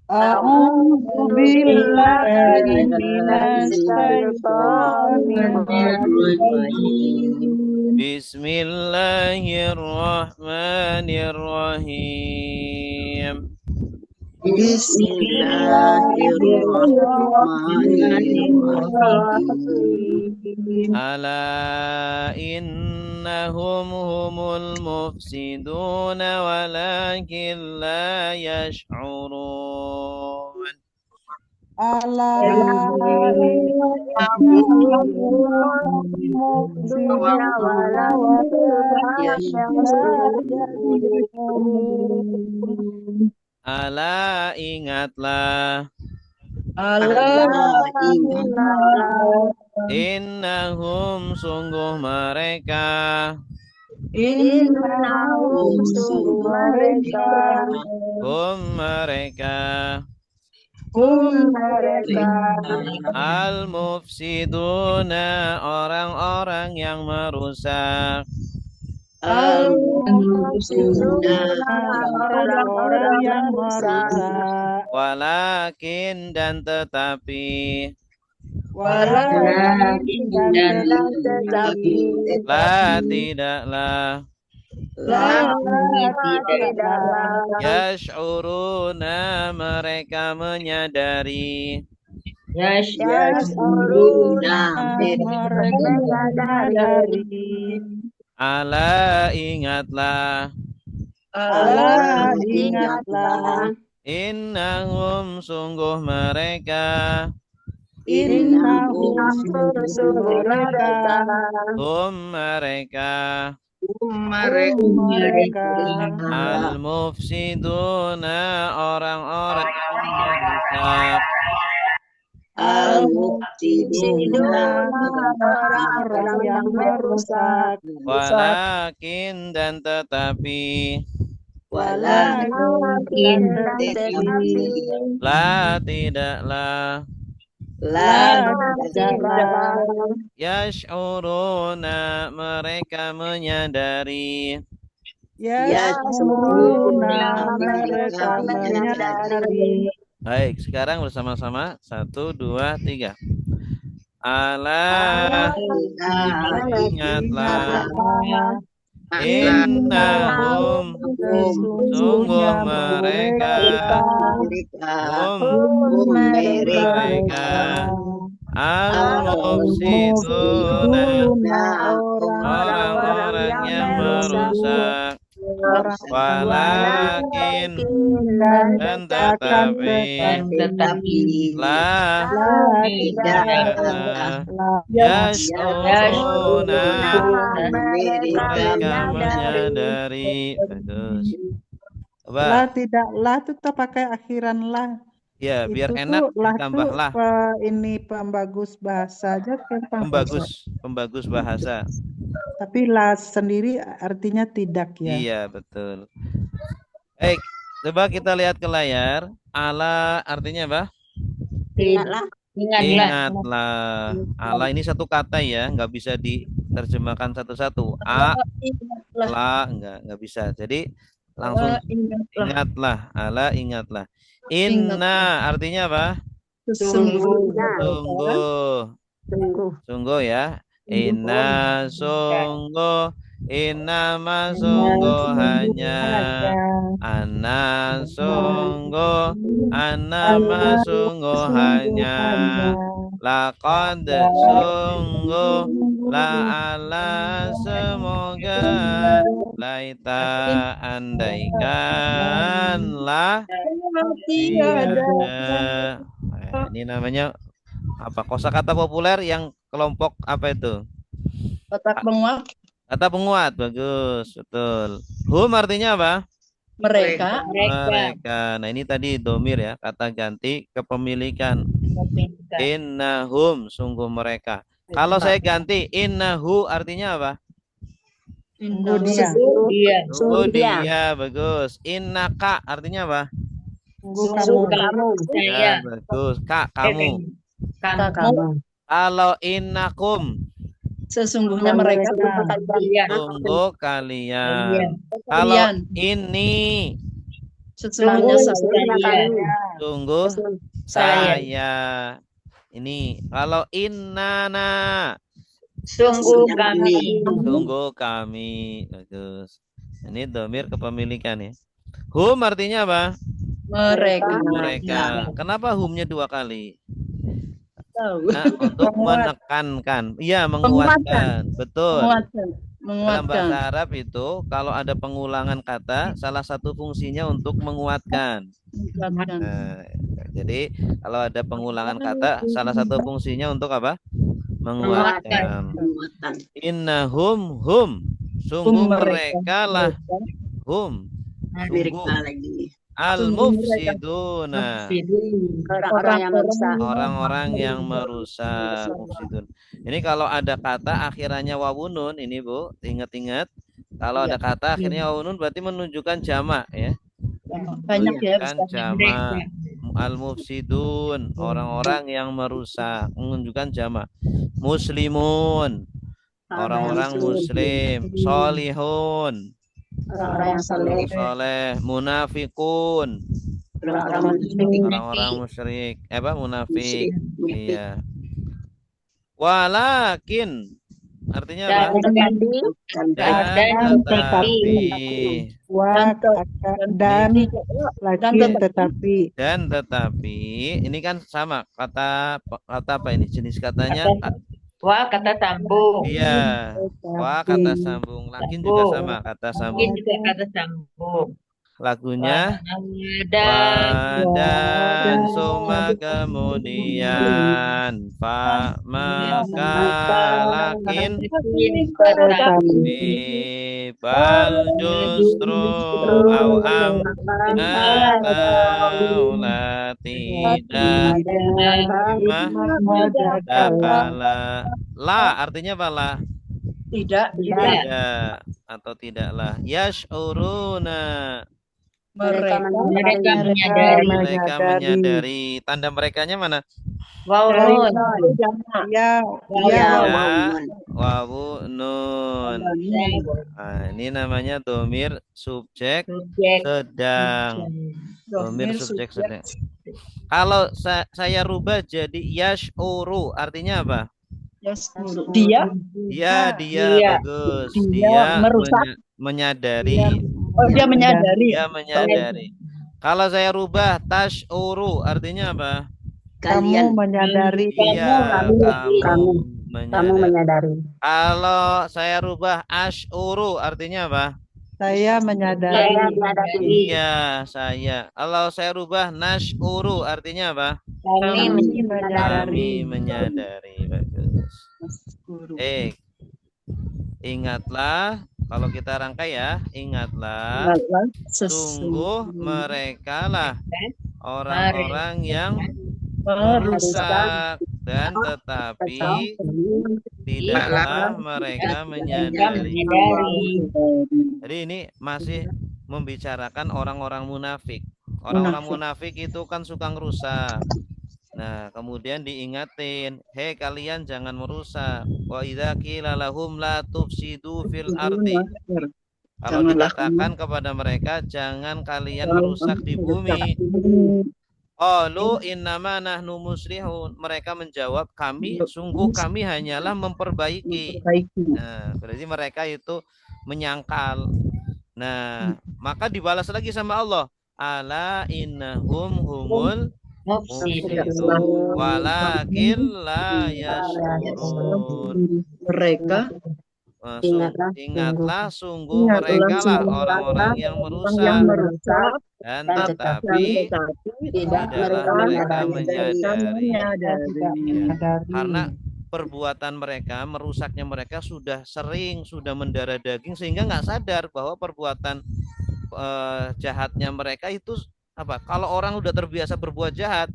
A: A'udzu billahi minasyaitonir rajim.
B: Bismillahirrahmanirrahim.
E: Bismillahirrahmanirrahim.
B: Ala innahum humul mufsiduna walakin la yash'urun.
A: Ala
B: Ala ingatlah. Innahum sungguh mereka.
A: Innahum sungguh mereka.
B: Hum mereka. Al-mufsiduna orang-orang yang merusak.
A: Orang-orang yang merusak.
B: Walakin dan tetapi. La tidaklah. Yash'uruna mereka menyadari.
E: Yashuruna
A: mereka menyadari.
B: Ala ingatlah,
A: Allah ingatlah,
B: innahum sungguh mereka,
A: innahum mereka,
B: mereka
E: mereka
B: al-mufsiduna orang-orang yang merusak,
E: al-mufsiduna
A: orang-orang yang merusak,
B: walakin dan tetapi,
A: walakin tetapi,
B: la tidaklah, yash'uruna mereka menyadari,
A: yashuruna mereka menyadari.
B: Baik, sekarang bersama-sama 1, 2, 3. Ala ingatlah, innahum sungguh mereka, mereka al-mufsiduna orang-orang yang merusak, walakin dan tetapi, la tidaklah, yash'uruna mereka menyadari. Bagus. Coba.
A: Lah tidaklah itu tak pakai akhiran lah.
B: Ya, biar
A: Itu
B: enak
A: tuh lah
B: ditambah
A: tuh
B: lah.
A: ini pembagus bahasa aja kan Pak.
B: Pembagus bahasa.
A: Tapi lah sendiri artinya tidak ya.
B: Iya, betul. Baik, coba kita lihat ke layar. Ala artinya apa? Ingatlah. Ala ini satu kata ya, nggak bisa diterjemahkan satu-satu. La nggak bisa. Jadi langsung ingatlah. Ala ingatlah. Inna artinya apa? Sungguh ya. Inna sungguh, innama sungguh hanya, anna sungguh, annama sungguh hanya, laqad sungguh, la'ala semoga, laita andaikan, lah tiada. Nah, ini namanya apa? Kosakata populer yang kelompok apa itu?
E: Kata penguat
B: Kata penguat, bagus, betul. Hum artinya apa?
E: mereka.
B: Nah ini tadi domir ya, kata ganti kepemilikan. Innahum, sungguh mereka. Kalau saya ganti innahu artinya apa? Sungguh dia, bagus. Innaka artinya apa?
A: Sungguh kamu.
B: Ya, bagus. Kak, kamu. Kalau innakum,
E: Sesungguhnya mereka
B: sungguh kalian. Kalau ini,
E: sesungguhnya
B: sungguh saya. Ini kalau innana,
D: Sungguh kami.
B: sungguh kami. Bagus. Ini domir kepemilikan ya. Hum artinya apa? Mereka. Kenapa humnya 2 kali? Nah, untuk menekankan, iya menguatkan, betul. Dalam bahasa Arab itu kalau ada pengulangan kata, salah satu fungsinya untuk menguatkan. Nah, jadi kalau ada pengulangan kata, salah satu fungsinya untuk apa? Menguatkan. Innahum sungguh mereka lah sungguh al-mufsiduna orang-orang yang merusak. Mufsidun. Ini kalau ada kata akhirannya wawunun, ini Bu, ingat-ingat. Kalau ada kata akhirnya wawunun berarti menunjukkan jamak ya.
E: banyak ya.
B: Menunjukkan jamak. Al-mufsidun, orang-orang yang merusak, menunjukkan jamak. Muslimun, orang-orang muslim. Solihun,
E: Orang yang
B: soleh. Munafikun, orang-orang musyrik. Munafik. Iya. Walakin artinya apa? Dan tetapi.
A: Wa, dan lakin tetapi.
B: Dan tetapi ini kan sama kata apa ini jenis katanya?
D: Wah, kata sambung.
B: Iya. Wa kata sambung. Lakin juga sama kata
D: Mungkin
B: sambung.
D: juga kata sambung.
B: Lagunya
D: Dan
B: wadan soma kemudian fa maka lakin
D: tetapi
B: bal justru au am atau la tidak mah dakala la artinya apa la
E: Tidak.
B: tidak atau tidaklah yash'uruna
E: Mereka
B: mereka menyadari tanda merekanya mana
D: wow nun.
A: Ya,
B: ya
A: ya,
B: wawu nun. Nah, ini namanya domir subjek
D: Subjek.
B: sedang. Domir subjek sedang. Kalau saya rubah jadi yash'uru artinya apa?
E: Dia.
B: Ya, dia bagus.
E: Dia merusak.
B: Menyadari.
E: Oh, dia menyadari.
B: Dia menyadari. Kalau saya rubah tash'uru artinya apa?
A: kamu menyadari.
B: Iya, kamu menyadari.
C: menyadari.
B: Kalau saya rubah ash'uru artinya apa?
A: Saya menyadari.
B: Iya, saya. Kalau saya rubah nash'uru artinya apa?
D: Kami
B: Kami menyadari. Bagus. Ingatlah, kalau kita rangkai ya, ingatlah, sungguh mereka lah orang-orang yang merusak dan tetapi tidaklah mereka menyadari. Jadi ini masih membicarakan orang-orang munafik. Orang-orang munafik itu kan suka ngerusak. Nah, kemudian diingatin, hei kalian jangan merusak. Wa idza qila lahum la tufsidu fil ardi. Kalau dikatakan kepada mereka jangan kalian merusak di bumi. Qalu innama nahnu muslihun. Mereka menjawab, sungguh kami hanyalah memperbaiki. Nah, berarti mereka itu menyangkal. Nah, maka dibalas lagi sama Allah. Ala innahum humul mufsidun walakin la yashurun.
E: Mereka
B: Ingatlah sungguh mereka lah orang-orang yang merusak dan tetapi tidaklah mereka menyadari. Karena perbuatan mereka, merusaknya mereka sudah sering, sudah mendarah daging sehingga nggak sadar bahwa perbuatan jahatnya mereka itu apa? Kalau orang udah terbiasa berbuat jahat,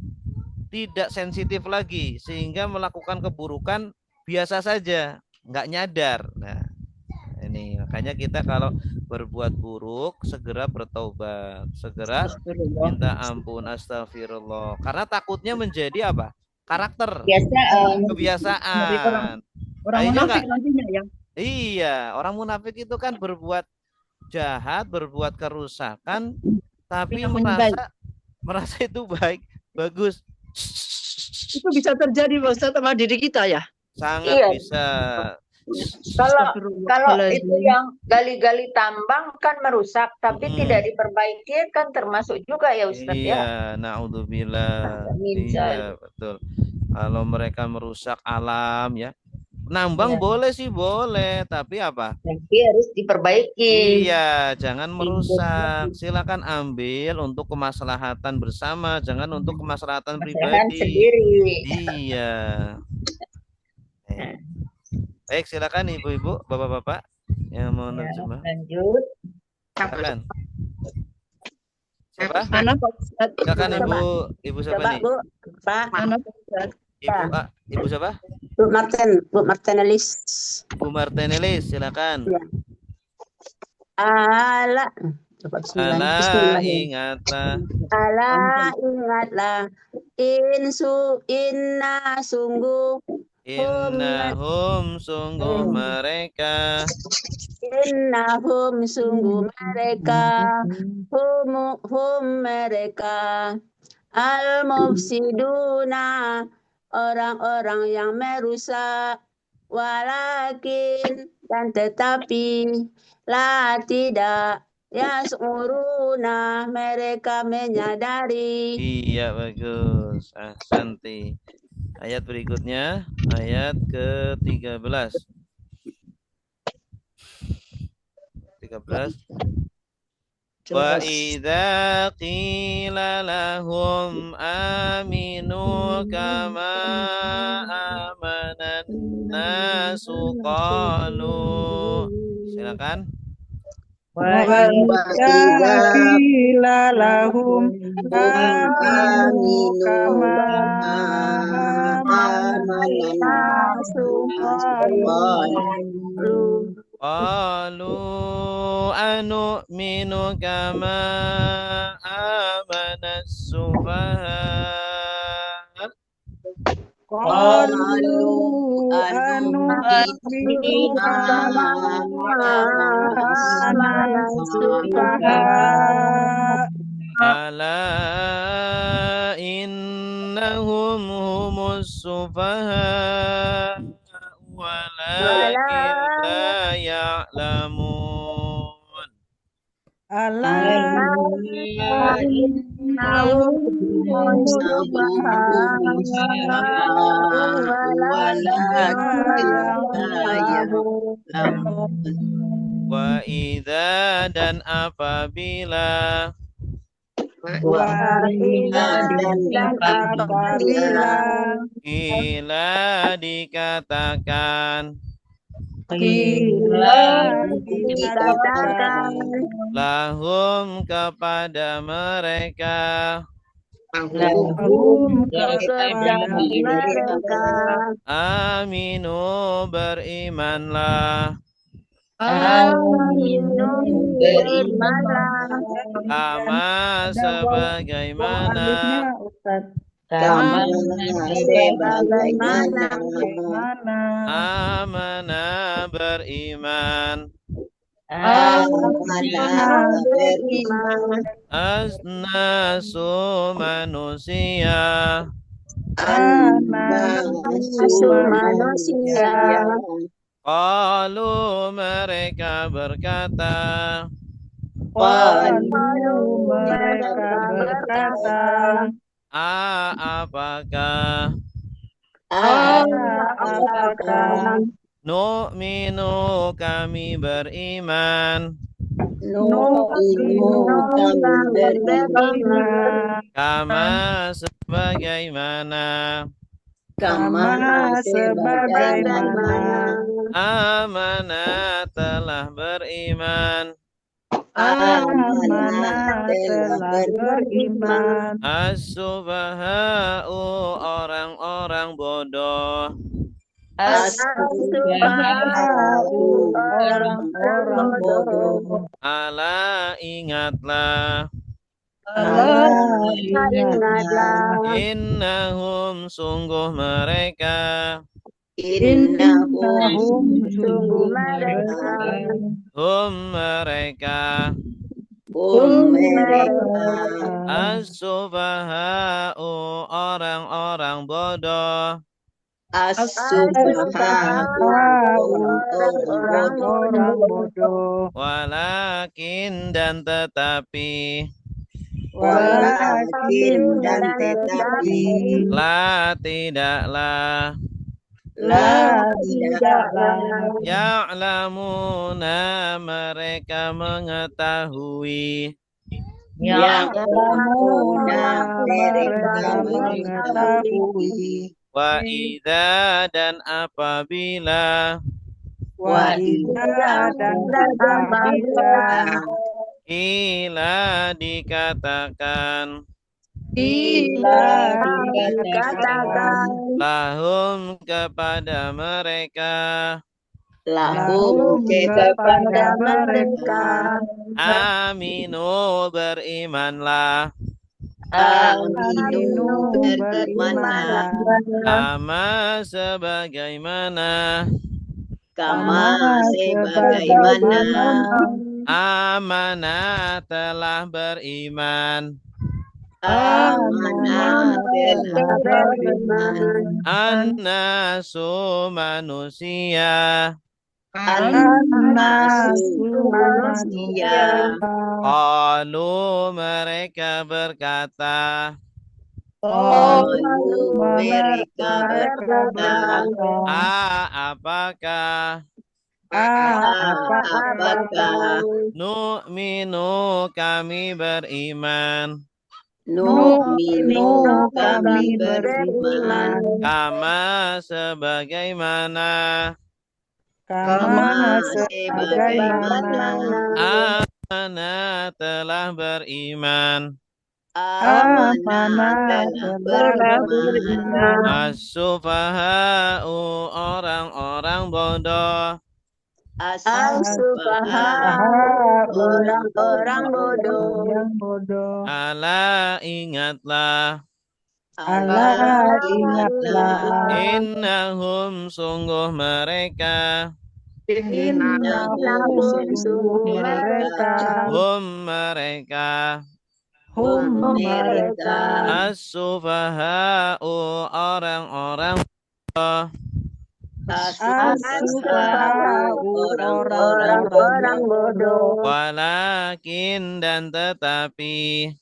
B: tidak sensitif lagi sehingga melakukan keburukan biasa saja, nggak nyadar. Nah, ini makanya kita kalau berbuat buruk segera bertaubat, segera minta ampun, astagfirullah. Karena takutnya menjadi apa? Karakter, kebiasaan.
E: Orang munafik nantinya ya.
B: Iya, orang munafik itu kan berbuat jahat, berbuat kerusakan, tapi merasa itu baik, bagus.
E: Itu bisa terjadi Ustaz sama diri kita ya.
B: Sangat bisa.
D: Kalau itu yang gali-gali tambang kan merusak, tapi tidak diperbaiki kan termasuk juga ya Ustaz ya.
B: Iya, naudzubillah. Iya, betul. Kalau mereka merusak alam ya, nambang boleh sih boleh, tapi apa?
D: Tapi harus diperbaiki.
B: Iya, jangan merusak. Silakan ambil untuk kemaslahatan bersama, jangan untuk kemaslahatan pribadi.
D: Sendiri.
B: Iya. Baik, silakan ibu-ibu, bapak-bapak yang mau nerjemah.
D: Lanjut.
B: Silakan. Siapa?
E: Mana Pak Ustaz?
B: Silakan ibu siapa nih?
C: Pak.
E: Mana Pak Ustaz?
B: Ibu siapa?
C: Bu Martinelis.
B: Bu Martinelis, silakan.
C: Ya. Ala
B: Ingatlah.
C: Ala ingatlah. Inna sungguh.
B: Innahum sungguh mereka.
C: Innahum sungguh mereka. Hum mereka. Al-mufsiduna. Orang-orang yang merusak. Walakin dan tetapi. La tidak. Yas'uruna, mereka menyadari.
B: Iya, bagus. Ahsanti. Ayat berikutnya, ayat ke-13. 13. Wa idza qila lahum aminu kama amanan nasu qalu. Silakan.
A: Wa idza qila lahum aminu kama
B: Qalu anu'minu kama amana sufaha.
A: qalu anu'minu kama amana sufaha.
B: Ala innahum humus sufaha walakin la ya'lamun.
A: Ala innahum
B: Wa idza dan apabila Kila dikatakan lahum kepada mereka aminu berimanlah kama sebagaimana amana beriman asnasu manusia qalu mereka berkata apakah nu'minu kami beriman kama sebagaimana amana telah beriman as-sufaha'u orang-orang bodoh ala ingatlah innahum sungguh mereka mereka as-sufaha'u orang-orang bodoh walakin dan tetapi la tidaklah ya'lamuna mereka mengetahui wa idza dan apabila ila dikatakan lahum kepada mereka aminu berimanlah kama sebagaimana amanah telah beriman annasu manusia
A: An-nasu
C: manusia.
B: Qalu mereka berkata.
C: Lalu
A: mereka
C: berkata,
B: Apakah
C: apakah
B: nu'minu kami beriman
C: nu'minu
A: kami
C: kami beriman
B: kama sebagaimana
A: kama
C: sebagaimana
B: ana telah beriman
C: amanah telah beriman.
B: as-sufaha'u orang-orang bodoh
C: As-sufaha orang-orang bodoh.
A: yang bodoh.
B: ala ingatlah
A: Allah ingatlah
B: innahum sungguh mereka
C: Innahum sungguh mereka
B: hum mereka
C: mereka
B: as-sufaha'u orang-orang bodoh
A: as-sufaha'u
C: orang-orang bodoh.
B: walakin dan tetapi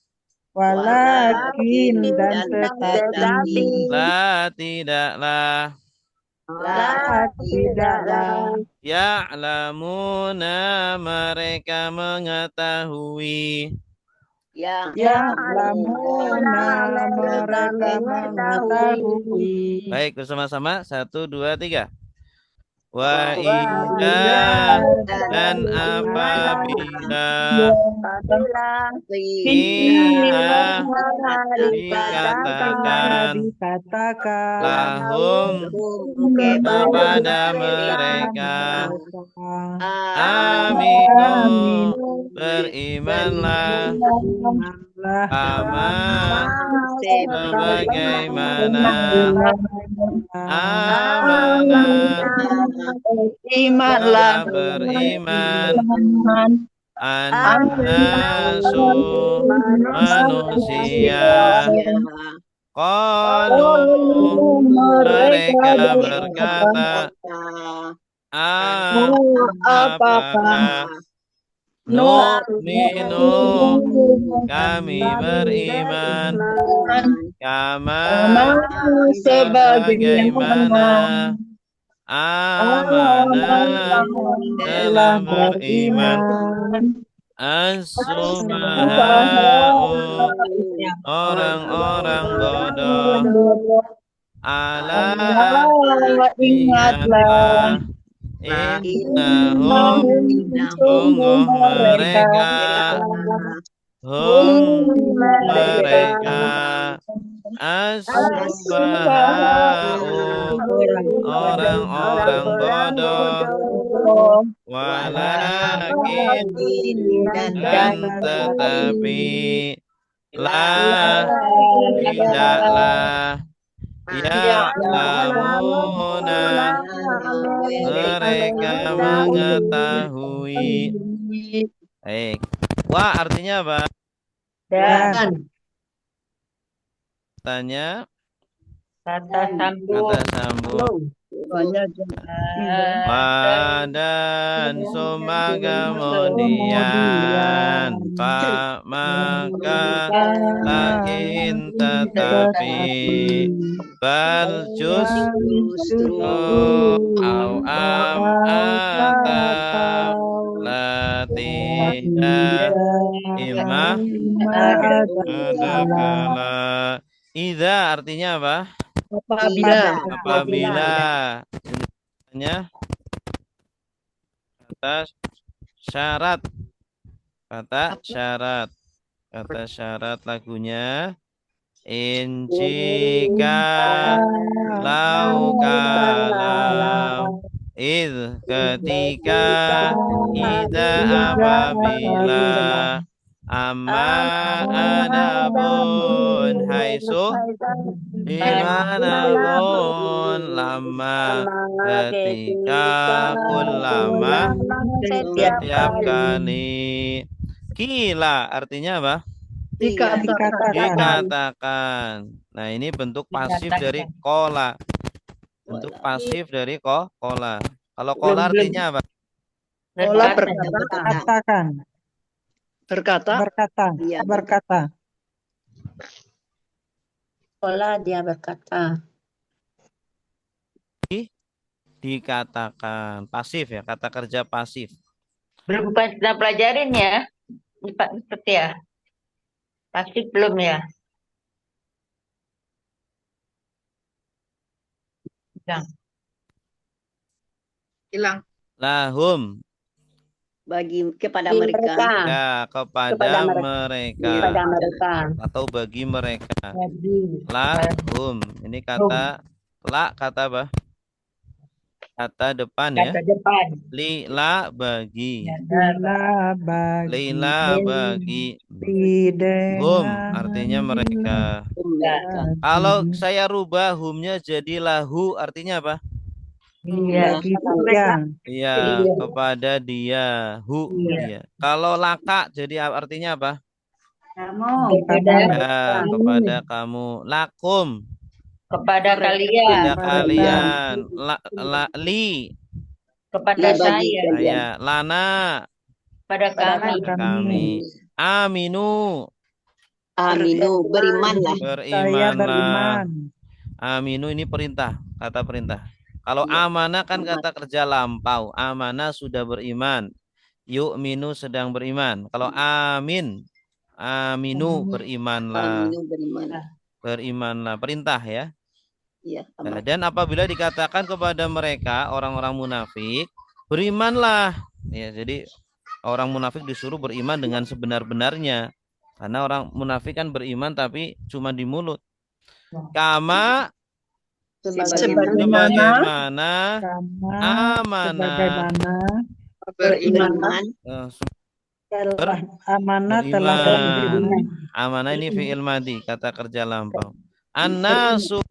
A: walakin dan
C: Tetapi
B: la tidaklah
C: tidaklah
B: ya'lamuna mereka mengetahui
C: yang
A: lamuna mereka mengetahui.
B: baik bersama-sama 1 2 3 wa
C: Wa
B: idza
C: idza
B: dan apabila
C: Qila
B: dikatakan lahum kepada mereka aminu berimanlah kama sebagaimana amanah telah beriman an-nasu manusia qalu mereka berkata apakah nu'minu kami beriman kama sebagaimana amanah telah beriman as-sufaha'u orang-orang bodoh ala ingatlah innahum sungguh mereka mereka as-sufaha'u orang-orang bodoh walakin dan tetapi la tidaklah ya'lamuna mereka mengetahui. Baik. Wa artinya apa?
A: Dan
B: Tanya
D: Kata sambung.
B: kata sambung. Dan summa kemudian maka lakin tetapi bal justru au atau la tidak imah adakala idza artinya apa? Apabila nya kata syarat kata syarat lagunya in jika lau kalau id ketika ida apabila amma adapun haitsu dimanapun lama ketika pun lama setiap kali kila artinya apa? Dikatakan. Nah ini bentuk pasif dari kola. Bentuk pasif dari kola. Kalau kola artinya apa?
E: Kola
D: Berkata.
E: berkata.
A: Katakan.
E: Berkata.
A: Berkata.
C: Iya,
A: Berkata.
D: Kola dia berkata.
B: Dikatakan pasif ya, kata kerja pasif.
D: Bukan kita pelajarin ya, Pak Ustadz ya. Pasti belum ya. Hilang.
E: Hilang.
B: Lahum
C: bagi kepada
D: Di
C: mereka.
B: ya kepada
D: Kepada
B: mereka
D: kepada mereka.
B: atau bagi mereka.
D: Jadi,
B: Lahum ini kata la, kata apa? Kata depan ya.
D: kata depan.
B: Lila bagi.
A: Bila bagi.
B: Lila bagi.
A: Dengan
B: Hum artinya mereka.
C: Mereka.
B: Kalau saya rubah humnya jadi lahu artinya apa?
D: Iya.
A: bagi dia.
B: Iya,
D: Iya.
B: kepada dia, hu
D: Iya.
B: dia. Kalau laka jadi artinya apa?
D: Kepada
B: Ya, kepada kamu. Lakum
D: kepada kalian.
B: kepada
A: Mereka.
B: kalian. Li
D: Kepada
C: Li bagi
D: saya.
C: kalian.
B: saya. Lana
D: Pada kami.
B: kami. Aminu
C: Aminu, berimanlah.
A: Saya
B: berimanlah.
A: beriman.
B: Aminu ini perintah, kata perintah. Kalau
C: Iya.
B: amanah kan kata kerja lampau. Amanah sudah beriman. Yu'minu sedang beriman. Kalau amin, aminu berimanlah.
C: Aminu, berimanlah.
B: Berimanlah, perintah ya.
C: Iya,
B: Nah,
C: aman.
B: dan apabila dikatakan kepada mereka orang-orang munafik, berimanlah. Ya, jadi orang munafik disuruh beriman dengan sebenar-benarnya. Karena orang munafik kan beriman tapi cuma di mulut. Kama sebagaimana
A: Sama
B: amanah
A: sebagaimana
C: Beriman.
A: telah amanah telah beriman.
B: beriman. Amanah ini fi'il madi, kata kerja lampau. An-nasu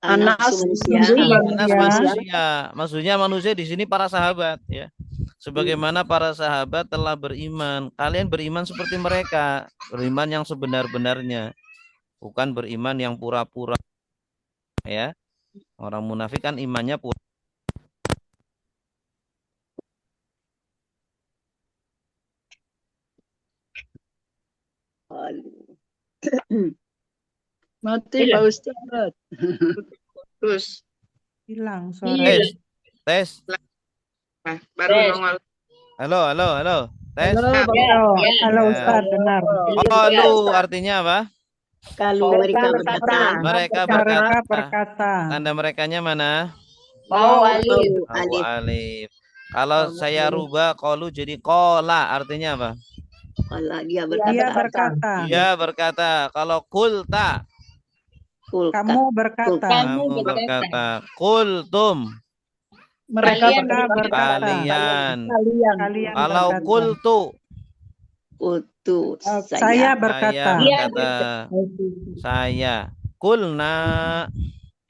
C: Anak manusia.
B: Anas manusia. Maksudnya manusia di sini para sahabat ya. Sebagaimana para sahabat telah beriman, kalian beriman seperti mereka, beriman yang sebenar-benarnya, bukan beriman yang pura-pura ya. Orang munafik kan imannya pura.
E: Mati
D: Iya.
E: Pak Ustadz. Terus.
A: Hilang
D: Iya.
A: suara.
B: Tes.
E: Baru
D: Tes.
E: nongol.
B: Halo. Tes.
A: Halo, Pak
D: Ya,
A: Bro.
D: ya.
A: Halo Ustaz, benar.
B: Qalu artinya apa?
C: Kalau mereka berkata,
B: Mereka
A: Mereka
B: berkata.
A: berkata.
B: Tanda merekanya mana?
D: Mau alif.
B: Abu
C: alif.
B: alif. Kalau saya rubah qalu jadi qala artinya apa?
C: kalau dia
A: Dia
C: berkata,
A: berkata.
B: Dia berkata. Kalau kulta
A: Kamu berkata.
B: kamu berkata. Kultum
A: Mereka
D: Kalian
A: berkata.
B: kalian.
A: Kalian
B: Kalau
A: berkata.
B: kultu
C: Kultu,
A: Saya berkata.
B: saya berkata. Saya kulna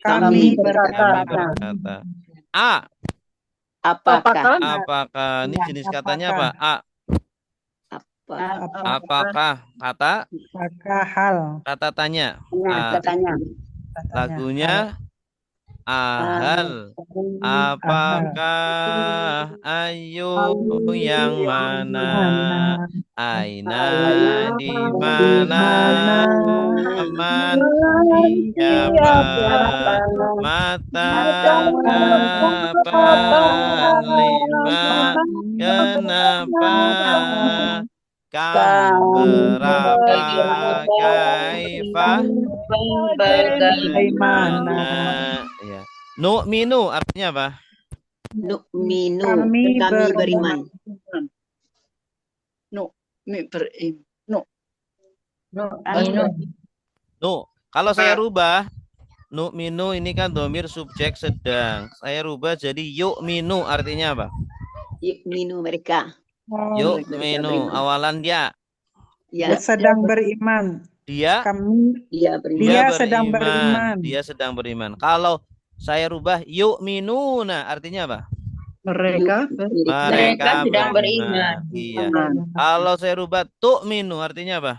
A: Kami
B: kami
A: berkata.
B: berkata. A
C: apakah,
B: apakah ini jenis katanya apa? A apakah kata
A: Apakah hal?
B: kata tanya. A.
D: Katanya.
B: Lagunya ahal. Apakah ayu yang mana? Aina di mana? Aman siapa? Mata kapan? Lima kenapa? Kam berapa? Kaifa?
A: Bagaimana?
B: Ya. Nu'minu artinya apa?
C: nu'minu,
A: Kami
C: kami beriman.
B: Nu. Kalau saya rubah nu'minu ini kan domir subjek sedang. Saya rubah jadi yu'minu artinya apa?
C: Yu'minu mereka.
B: Yu'minu awalan dia.
C: Ya,
A: Sedang beriman.
B: Dia
A: Kami
C: dia beriman.
A: Dia sedang beriman.
B: Dia sedang beriman. Kalau saya rubah yu'minuna artinya apa?
E: Mereka
D: Mereka sedang beriman.
B: Iya. Kalau saya rubah tu'minu artinya apa?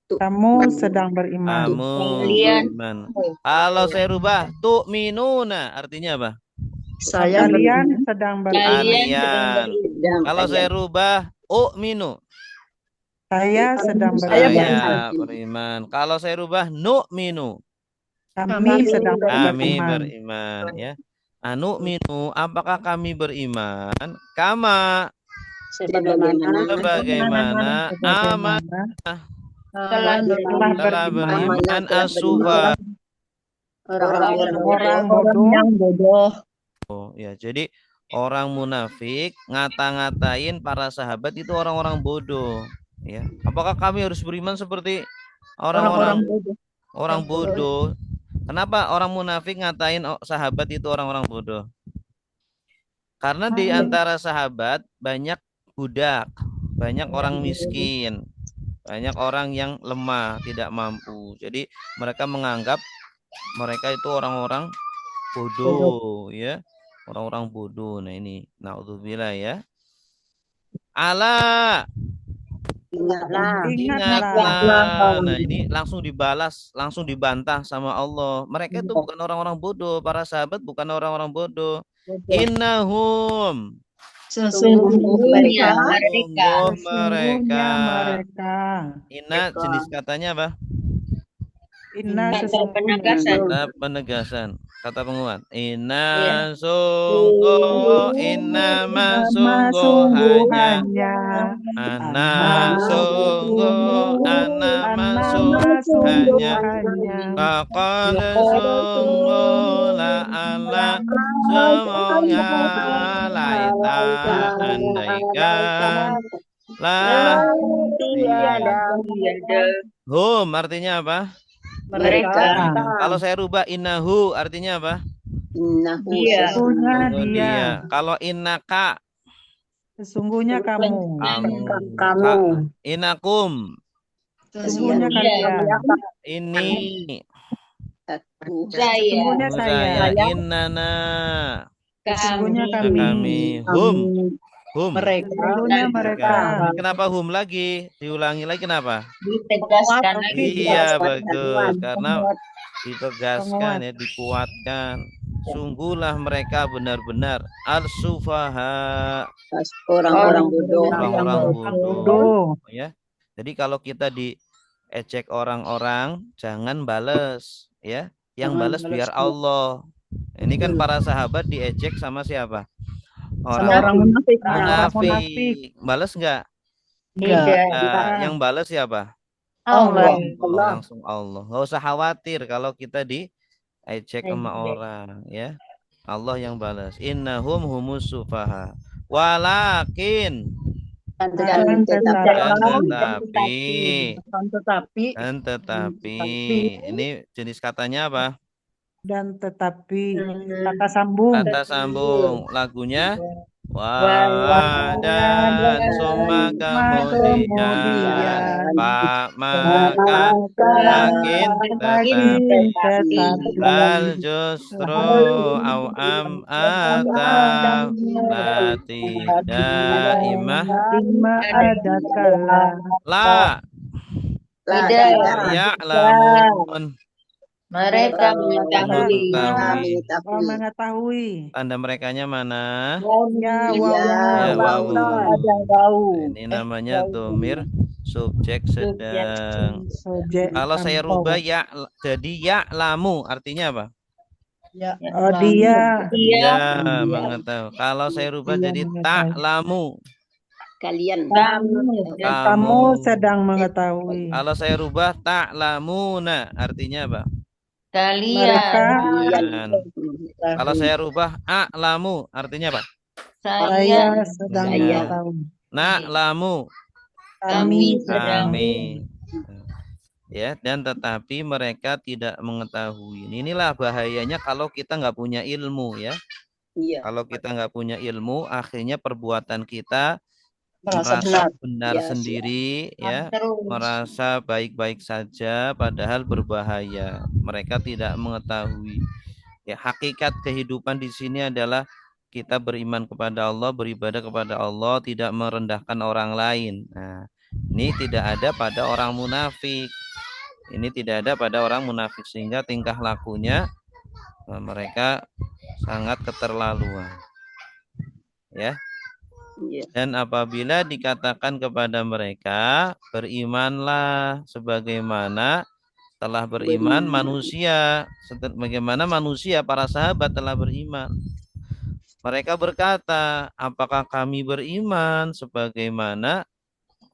A: kamu sedang beriman.
B: Kamu
D: Kalian.
B: beriman. Kalau saya rubah tu'minuna artinya apa?
E: Saya
A: Kalian sedang beriman.
B: Kalian. Kalau saya rubah u'minu.
A: Saya sedang
E: Saya
A: beriman.
B: Saya beriman. Kalau saya rubah nu'minu.
A: Kami sedang
B: Kami
A: beriman.
B: beriman, ya. Anu'minu, apakah kami beriman? Kama, sebagaimana aman telah beriman asufa.
A: Orang bodoh.
E: yang bodoh.
B: Ya, jadi orang munafik ngata-ngatain para sahabat itu orang-orang bodoh. Ya, apakah kami harus beriman seperti orang-orang
E: bodoh.
B: orang bodoh? Kenapa orang munafik ngatain sahabat itu orang-orang bodoh? Karena di antara sahabat banyak budak, banyak orang miskin, banyak orang yang lemah, tidak mampu. Jadi mereka menganggap mereka itu orang-orang bodoh, ya. Orang-orang bodoh. Nah ini, naudzubillah ya. Ala, ingatlah. Nah ini langsung dibalas, langsung dibantah sama Allah. Mereka itu bukan orang-orang bodoh, para sahabat bukan orang-orang bodoh. Innahum,
D: Sesungguhnya
B: sungguh
A: Sesungguhnya mereka.
B: Inna jenis katanya apa?
A: Inna
D: kata
A: sesungguhnya.
D: penegasan.
B: Kata penegasan, kata penguat. Inna sungguh, inna sungguh hanya. Ana sungguh, ana sungguh hanya. Laqad sungguh la ala semoga laita andaikan lah
D: Tiada
B: hum artinya apa?
D: mereka.
B: Kalau saya rubah innahu artinya apa?
D: Dia.
A: Sesungguhnya
B: Sungguh
A: dia.
B: dia. Kalau innaka
A: Sesungguhnya kamu.
B: kamu. Inakum
A: Sesungguhnya kalian.
B: ini
A: Sesungguhnya saya.
B: innana
A: Sesungguhnya
B: kami hum
E: Mereka.
A: Sesungguhnya mereka.
B: Kenapa hum lagi? Diulangi lagi kenapa?
D: Ditegaskan lagi.
B: Iya bagus karena ditegaskan ya, dikuatkan. Sungguhlah mereka benar-benar al-sufaha,
C: Orang-orang bodoh.
B: orang-orang bodoh.
A: Bodoh.
B: Ya. Jadi kalau kita diejek orang-orang, jangan bales, ya. Yang bales biar Allah. Ini kan para sahabat diejek sama siapa?
E: Orang munafik.
B: Munafik. Bales enggak?
D: Tidak.
B: Yang bales siapa?
E: Allah.
B: Langsung Allah. Nggak usah khawatir kalau kita diejek sama orang, ya. Allah yang balas. Innahum humus sufaha. Walakin
A: Dan
B: tetapi ini jenis katanya apa?
A: Dan tetapi kata sambung.
B: Kata sambung. Lagunya dan summa kemudian pak maka lakin tetapi bal justru au am ata la tidak imah
A: ada kala.
B: la ya'lamun
D: Mereka mengetahui.
A: Mengetahui.
B: tanda merekanya mana?
A: Ya
B: Ya,
A: wawu.
B: wawu. Ini namanya domir subjek sedang. Kalau saya rubah ya jadi ya lamu artinya apa?
A: Oh dia.
B: Dia mengetahui. Kalau saya rubah jadi tak lamu.
C: Kalian.
A: Kamu sedang mengetahui.
B: Kalau saya rubah tak lamuna artinya apa?
D: Kalian.
B: Kalau saya rubah a'lamu artinya apa?
A: Saya sedang mengetahui.
B: Na'lamu
A: Kami
B: kami. Ya, dan tetapi mereka tidak mengetahui. Inilah bahayanya kalau kita nggak punya ilmu, ya.
C: Iya.
B: Kalau kita nggak punya ilmu, akhirnya perbuatan kita
E: Merasa
B: merasa benar
C: Ya,
B: sendiri, ya,
D: Terus.
B: merasa baik-baik saja, padahal berbahaya. Mereka tidak mengetahui. Ya, hakikat kehidupan di sini adalah kita beriman kepada Allah, beribadah kepada Allah, tidak merendahkan orang lain. Nah, ini tidak ada pada orang munafik. Ini tidak ada pada orang munafik sehingga tingkah lakunya mereka sangat keterlaluan. Ya.
C: Iya.
B: Dan apabila dikatakan kepada mereka, berimanlah sebagaimana telah beriman manusia, bagaimana manusia para sahabat telah beriman. Mereka berkata, apakah kami beriman sebagaimana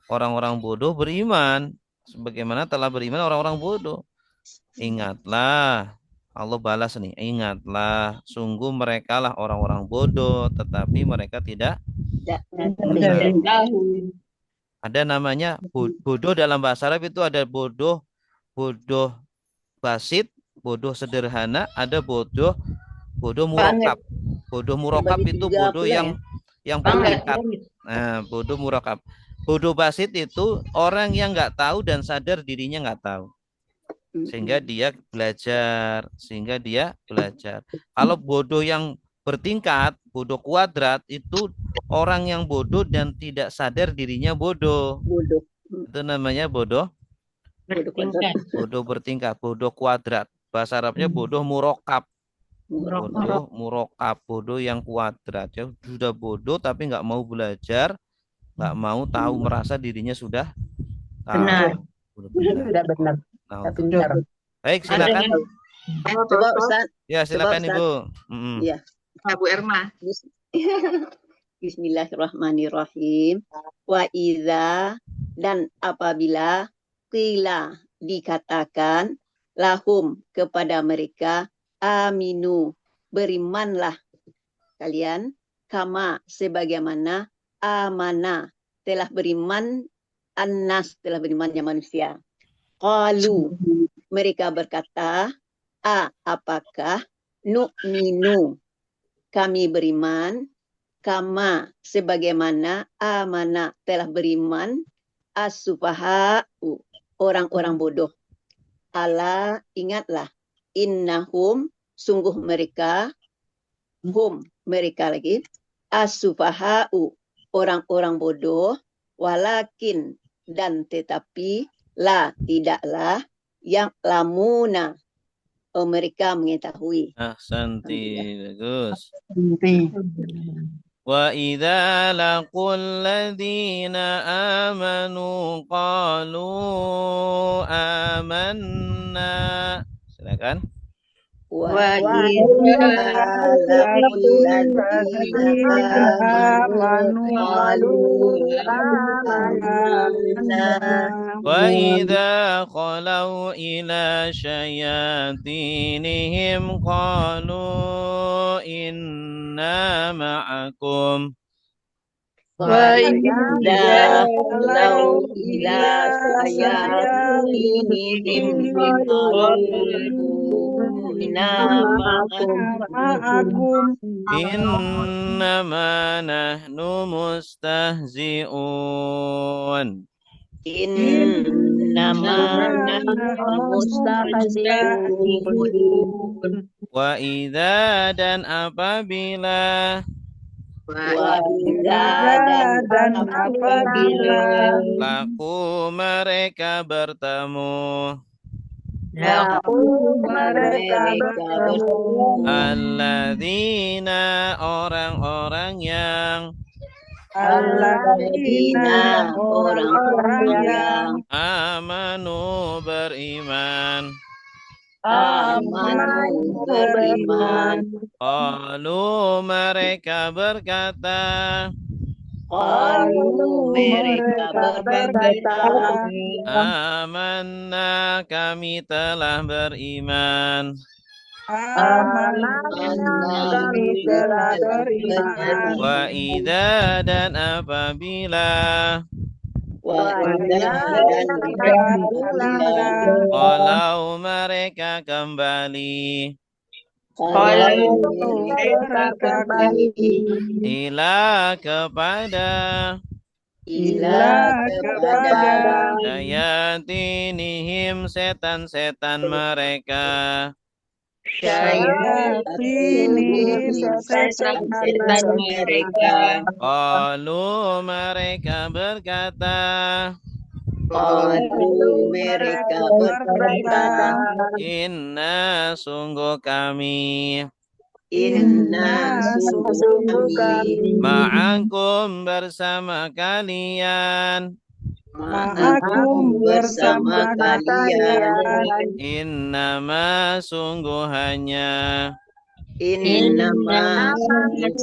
B: orang-orang bodoh beriman, sebagaimana telah beriman orang-orang bodoh. Ingatlah, Allah balas nih, ingatlah, sungguh mereka lah orang-orang bodoh, tetapi mereka tidak
A: Tahu.
B: ada namanya bodoh dalam bahasa Arab itu ada bodoh basit, bodoh sederhana, ada bodoh murokab. Bodoh murokab
C: Dibagi
B: itu
C: tiga
B: bodoh
C: pula
B: yang
D: Banget.
B: bertingkat. Nah, bodoh murokab. Bodoh basit itu orang yang nggak tahu dan sadar dirinya nggak tahu. Sehingga dia belajar. Kalau bodoh yang bertingkat, bodoh kuadrat, itu orang yang bodoh dan tidak sadar dirinya bodoh.
C: Bodoh.
B: Itu namanya bodoh
D: Bertingkat.
B: bodoh bertingkat, bodoh kuadrat. Bahasa Arabnya bodoh murokab. Bodoh murokab, bodoh yang kuadrat. Ya, sudah bodoh tapi nggak mau belajar, nggak mau tahu, merasa dirinya sudah tahu.
D: Benar.
E: Sudah benar.
B: Nah,
E: Sudah pintar.
B: baik, silakan.
C: Coba Ustaz.
B: Ya, silakan
C: Ustaz.
B: Ibu.
C: Iya.
E: Bu Erma.
C: Bismillahirrahmanirrahim. Wa idza dan apabila qila dikatakan lahum kepada mereka aminu berimanlah kalian kama sebagaimana amana telah beriman annas telah berimannya manusia. Qalu mereka berkata apakah nu'minu kami beriman kama sebagaimana amana telah beriman as-sufaha'u orang-orang bodoh. Ala ingatlah innahum sungguh mereka mereka lagi as-sufaha'u orang-orang bodoh walakin dan tetapi la tidaklah yang lamuna mereka mengetahui.
B: Ahsanti, bagus. Wa idza laqul ladzina amanu qalu amanna. Silakan.
C: Wa idza laqul ladzina amanu qalu amanna.
B: Wa idza khalau ila syayatinihim qalu inna ma'akum.
C: Wa idza khalau ila syayatinihim qalu inna ma'akum.
B: Innama nahnu mustahzi'un.
C: Innama nahnu mustahzi'un.
B: Wa idza dan apabila
C: Wa idza dan apabila
B: laku mereka bertemu
C: laku mereka bertemu
B: alladzina orang-orang yang
C: alladzina orang-orang yang
B: amanu beriman.
C: amanu beriman.
B: Qalu mereka berkata
C: Qalu mereka berkata
B: amanna kami telah beriman.
C: amanna kami telah beriman.
B: Wa idza dan apabila
C: Wa idza dan apabila
B: kalau mereka kembali
C: kalau mereka kembali
B: ila kepada syayatinihim setan-setan mereka
C: syayatinihim setan-setan mereka
B: qalu mereka berkata
C: qalu mereka berkata
B: inna sungguh kami
C: Inna sungguh kami
B: ma'akum bersama kalian,
A: Ma'akum bersama kalian.
B: innama sungguh hanya,
C: Innama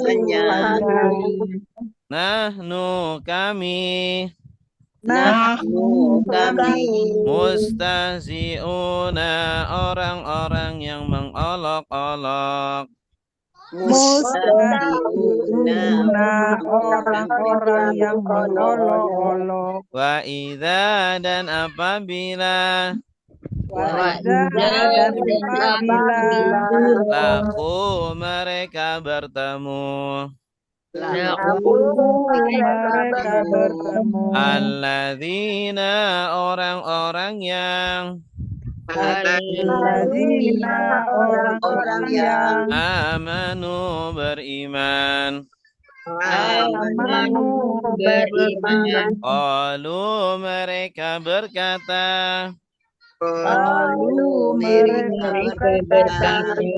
C: hanya
B: nahnu kami,
C: nahnu kami
B: mustahzi'una orang-orang yang mengolok-olok,
C: mustahzi'una
A: Orang-orang yang mengolok-olok.
B: wa idza dan apabila
A: Dan apabila
B: laku mereka bertemu,
A: mereka bertemu,
B: alladzina orang-orang yang
A: alladzina orang-orang yang
B: amanu beriman,
A: amanu
C: beriman
B: qalu mereka berkata,
A: lalu mereka berkata,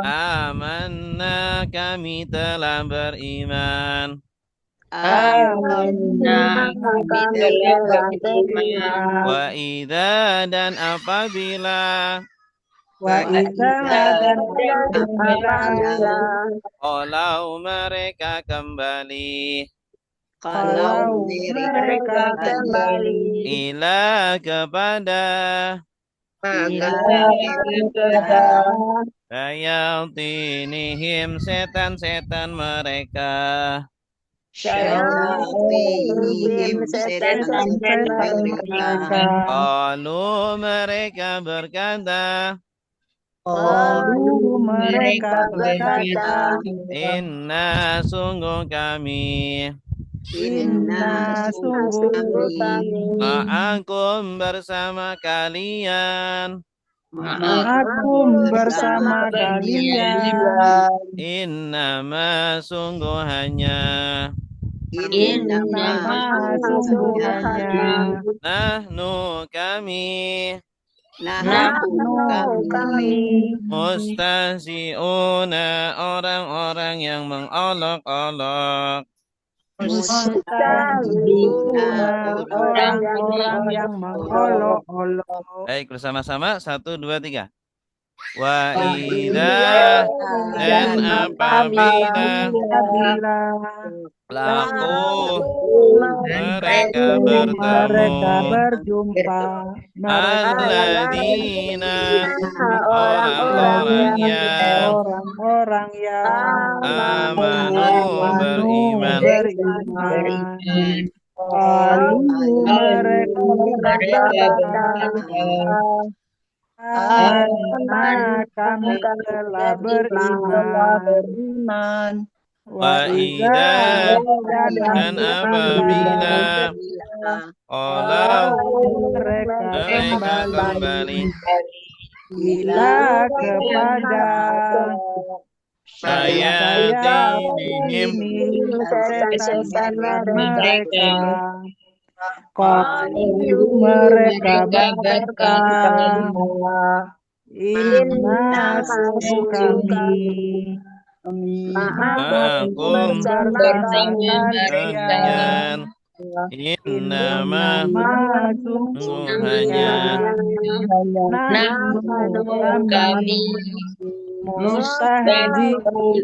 B: amanna kami telah beriman,
C: amanna kami telah beriman
B: wa idza dan apabila
A: wa idza dan apabila
B: kalau mereka kembali
C: kalau
A: mereka kembali
B: ila kepada sayatinihim setan-setan mereka,
C: syayatinihim setan-setan mereka
B: qalu mereka berkata,
A: lalu mereka berkata,
B: inna sungguh kami
C: inna
A: sungguh
C: kami
B: ma'akum bersama kalian,
A: Ma'akum bersama kalian,
B: innama sungguh hanya,
A: innama sungguh hanya
B: nahnu kami
A: nahnu kami
B: mustahzi'una orang-orang yang mengolok-olok,
A: mustahzi'una orang-orang yang mengolok-olok.
B: baik bersama-sama 1, 2, 3. Wa idza dan apabila laku mereka
A: berjumpa
B: alladzina orang-orang yang amanu beriman,
A: lalu mereka berkata, amanah kami telah beriman.
B: wa idza dan apabila kalau
A: mereka
B: mereka
A: kembali
B: kembali
A: ila kepada
B: sayatinihim
A: setan mereka, qalu mereka berkata, inna sungguh kami
B: ma'akum
A: bersama
B: kalian, innama sungguh hanya
A: nahnu kami mustahzi'un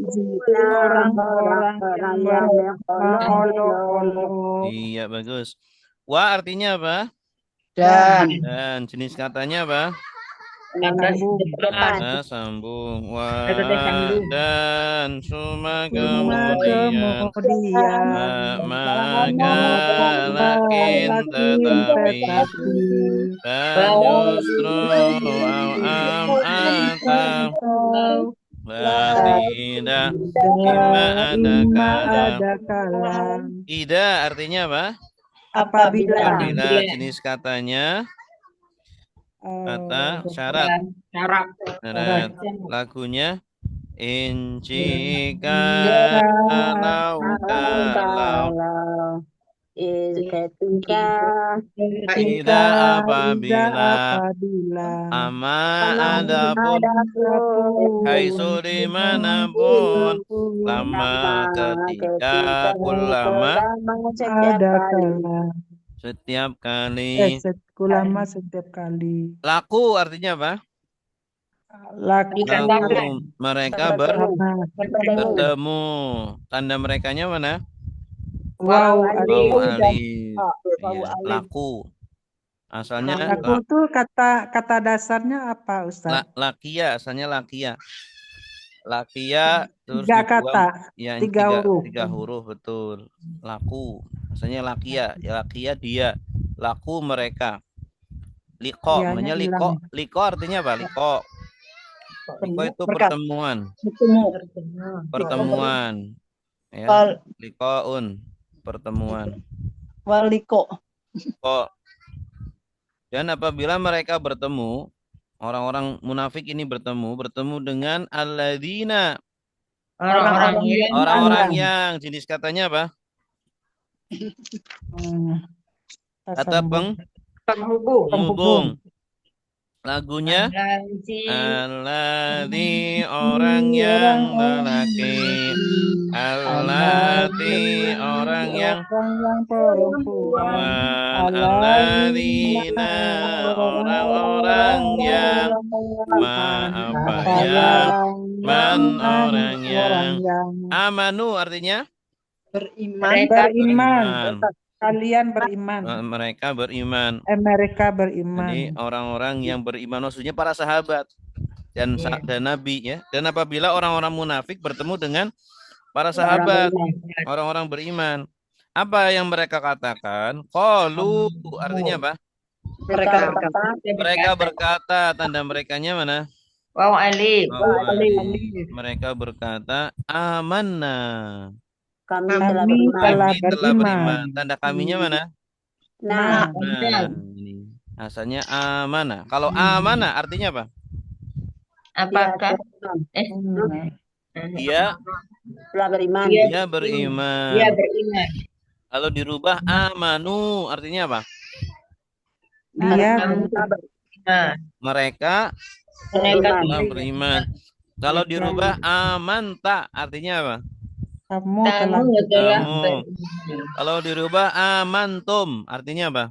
A: orang-orang yang mengolok-olok.
B: iya bagus. Wa artinya apa? Dan jenis katanya apa? Sambung. Wa dan suma kemudian maka lakin tetapi dan justru am atau tidak ada kala. Ida artinya apa?
A: Apabila
B: jenis katanya kata syarat. Lagunya kalau
F: ketika
B: Ida apabila
A: apabila
B: ama
F: Ama
B: adapun
F: adapun
B: haitsu dimanapun lama ketika kulama
F: kulama setiap
A: ada
F: kali
A: kala
B: setiap kali
A: kulama setiap kali
B: laku artinya apa?
A: laku
B: Laku mereka
A: sama
B: bertemu. Tanda merekanya mana?
A: wow
B: Wawu
A: alif.
B: alif. Iya, laku. Asalnya
A: Laku tuh kata dasarnya apa Ustaz?
B: lakia, asalnya lakia. Lakia terus
A: Tiga
B: dibuang
A: kata,
B: ya
A: tiga huruf.
B: tiga huruf betul. Laku. Asalnya lakia, ya lakia dia. Laku mereka. Liko,
A: Ianya
B: namanya
A: hilang.
B: liko artinya apa? Liko itu pertemuan. Pertemuan. Ya, likoun, pertemuan.
E: Waliko.
B: Kok. Dan apabila mereka bertemu, orang-orang munafik ini bertemu dengan alladzina, orang-orang yang jenis katanya apa? Kata penghubung. Lagunya alladzi orang yang lelaki, allati orang yang perempuan, alladzina orang-orang yang apa yang man orang yang amanu artinya
A: beriman. Kalian beriman.
B: Mereka beriman.
A: Mereka beriman.
B: Jadi orang-orang yang beriman maksudnya para sahabat dan Nabi ya. Dan apabila orang-orang munafik bertemu dengan para sahabat, orang-orang beriman, apa yang mereka katakan? Qalu artinya apa? Mereka berkata, tanda merekanya mana?
D: Wawu alif.
B: Mereka berkata, amanna.
F: kami
A: Kami telah beriman.
B: Tanda kaminya mana?
F: Nah,
B: Ini asalnya amanah. Kalau amanah artinya apa?
D: Apakah?
B: Dia
F: telah beriman.
B: Dia beriman.
D: Dia beriman.
B: Kalau dirubah amanu artinya apa?
A: Dia
B: Mereka telah beriman. Kalau dirubah amanta artinya apa?
A: kamu telah
B: Kalau dirubah amantum artinya apa?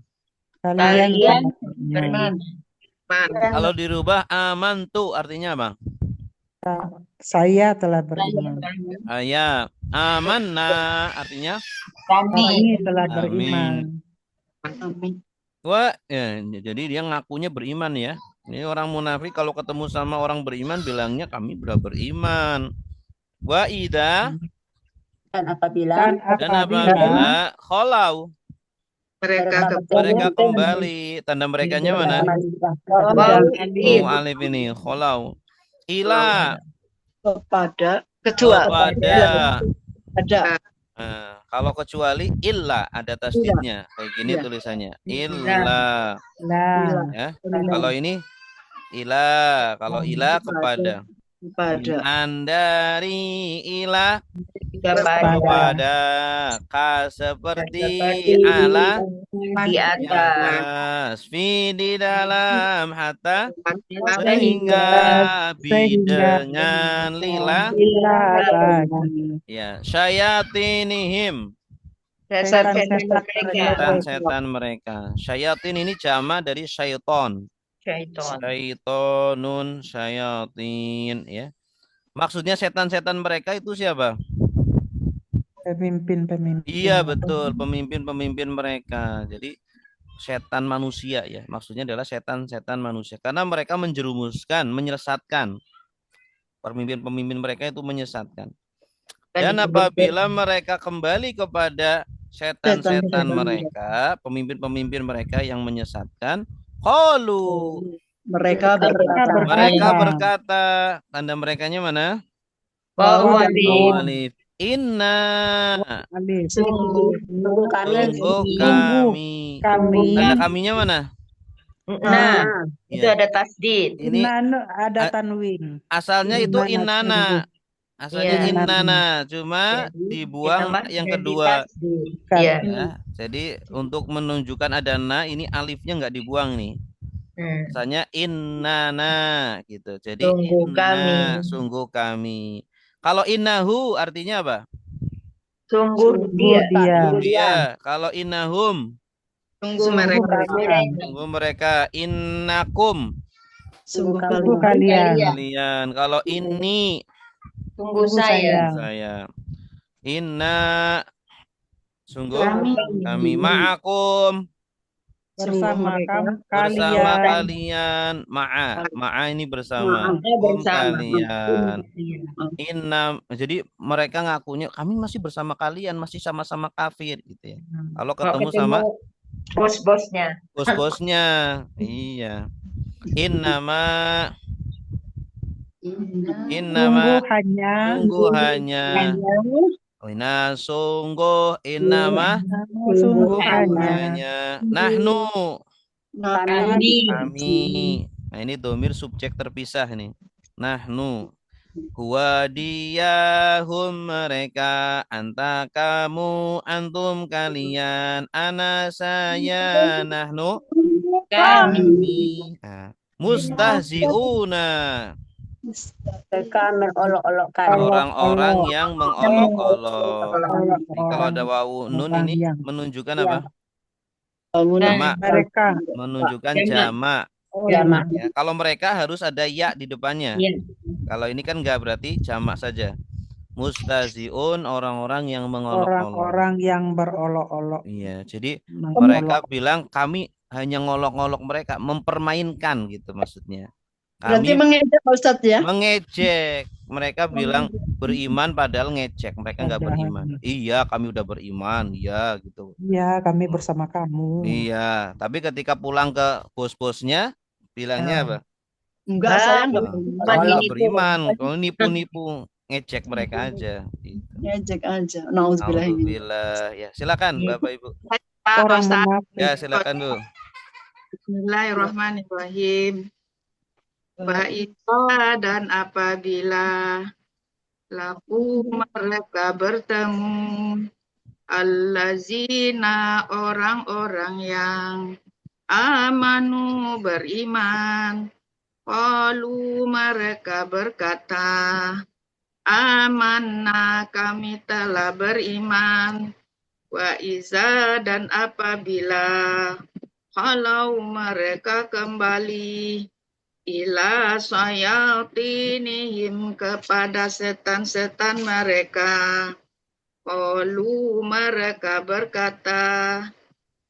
A: kalian
D: beriman.
B: Kalau dirubah amantu artinya apa?
A: saya telah beriman.
B: Ya, amanna artinya
A: Kami telah beriman.
B: wah ya, jadi dia ngakunya beriman ya. Ini orang munafik kalau ketemu sama orang beriman bilangnya kami sudah beriman. Wa ida
F: Dan apabila
B: kholau mereka kembali, tanda merekanya mana? Oh, alif ini kholau ila
E: Kepada
B: kalau kecuali illa ada tasdidnya kayak gini tulisannya illa ya. Kalau ini ila, kalau ila kepada andari ila kepada ka seperti ala
D: Di atas.
B: fi di dalam hatta sehingga bi dengan lila ya syayatinihim setan mereka. Syayatin ini jama dari syaiton. Syaitonun syayatin ya. Maksudnya setan-setan mereka itu siapa?
A: Pemimpin.
B: Iya betul, pemimpin mereka. Jadi setan manusia ya. Maksudnya adalah setan-setan manusia. Karena mereka menjerumuskan, menyesatkan. Pemimpin mereka itu menyesatkan. Dan apabila mereka kembali kepada setan-setan mereka, pemimpin mereka yang menyesatkan, qalu
E: mereka
B: berkata, tanda merekanya mana?
D: Wawu
B: alif. Inna
F: sungguh
B: kami. Tanda kaminya mana?
D: Nah, itu ada tasdid.
B: Ini
A: ada tanwin.
B: asalnya itu inana. Asalnya
D: Iya.
B: innana, cuma
D: Jadi
B: dibuang
D: ditambah
B: yang
D: jadi
B: kedua.
D: tasdid.
A: Kan.
D: Iya.
B: Ya, jadi untuk menunjukkan ada na, ini alifnya nggak dibuang nih. Misalnya innana gitu. Jadi
D: Sungguh kami.
B: sungguh kami. Kalau innahu artinya apa?
D: Sungguh
A: Sungguh
D: dia.
A: dia.
B: Dia. Kalau innahum,
E: Sungguh
A: Sungguh
E: mereka.
A: mereka.
B: sungguh mereka. Innakum,
E: Sungguh
A: Sungguh
E: kalian.
A: kalian.
B: kalian. Kalau ini,
D: Sungguh
A: Sungguh
D: saya.
B: saya. Inna, sungguh
D: Kami.
B: kami. Ma'akum,
A: Bersama
B: bersama
A: kalian.
B: kalian. Ma'a ini bersama.
D: Bersama.
B: Kalian. Jadi mereka ngakunya kami masih bersama kalian, masih sama-sama kafir gitu ya. Kalau ketemu sama
D: bos-bosnya.
B: bos-bosnya, iya. Innama,
A: Sungguh hanya.
B: sungguh hanya. Sungguh innama,
A: Sungguh hanya.
B: hanya. Nahnu, kami. Nah ini domir subjek terpisah nih. Nahnu. Huwa diyahum mereka, anta kamu, antum kalian, ana saya, nahnu kami. Mustahziuna,
F: Mereka mengolok-olokkan.
B: orang-orang yang mengolok-olok. Jadi kalau ada wawu nun
A: Orang
B: ini
A: yang.
B: menunjukkan apa?
E: Bangunan.
B: Jamak,
A: Mereka.
B: menunjukkan jamak.
F: Jamak.
B: Ya, kalau mereka harus ada ya di depannya.
D: Iya.
B: Kalau ini kan enggak, berarti jamak saja. Mustaziun, orang-orang yang mengolok-olok.
A: Orang-orang yang berolok-olok.
B: Iya, jadi
A: Mengolok.
B: mereka bilang kami hanya ngolok-ngolok mereka, mempermainkan gitu maksudnya.
E: Berarti
B: Kami
E: mengejek Pak Ustadz ya?
B: mengejek. Mereka bilang beriman padahal ngecek. Mereka enggak
A: Padahal.
B: beriman. Iya, kami udah beriman. Iya, gitu.
A: Iya, kami bersama kamu.
B: Iya, tapi ketika pulang ke bos-bosnya bilangnya apa?
E: Enggak, saya enggak
B: Kalau beriman, kalau nipu-nipu, ngecek mereka aja. Gitu.
E: ngejek aja. Nauzubillah.
B: Alhamdulillah. Ya, silakan Bapak Ibu.
A: Orang munafik.
B: Ya, silakan Bu.
G: Bismillahirrahmanirrahim. Baiklah dan apabila laku mereka bertemu allazina orang-orang yang amanu beriman, qalu mereka berkata amanna kami telah beriman, wa iza dan apabila kalau mereka kembali ila sayatinihim kepada setan-setan mereka, qalu mereka berkata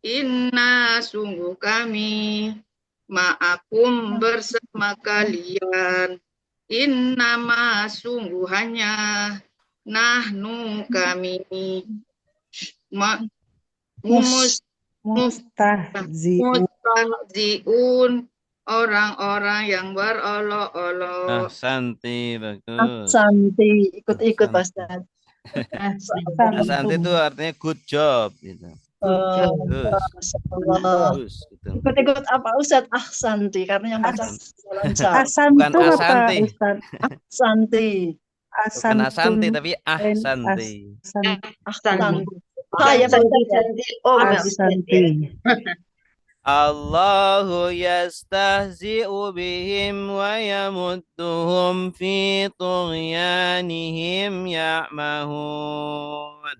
G: inna sungguh kami ma'akum bersama kalian, innama sungguh hanya nahnu kami mustahziun orang-orang yang berolok-olok.
B: Ahsanti, bagus.
E: Santi, ikut-ikut Pak Ustadz.
B: Ahsanti itu artinya good job gitu. Bagus. Bagus gitu.
E: Ikut-ikut apa Ustadz? Santi, karena yang baca lancar.
B: Bukan
A: Asantum apa
B: asanti.
A: Ustaz?
E: Santi.
B: Bukan asanti tapi ahsanti.
E: Santi.
D: Ya,
E: Ya, Pak Ustadz ya.
D: Oh, enggak bisa.
A: Asanti.
B: Allahu yastahzi'u bihim wa yamudduhum fi tughyanihim ya'mahun.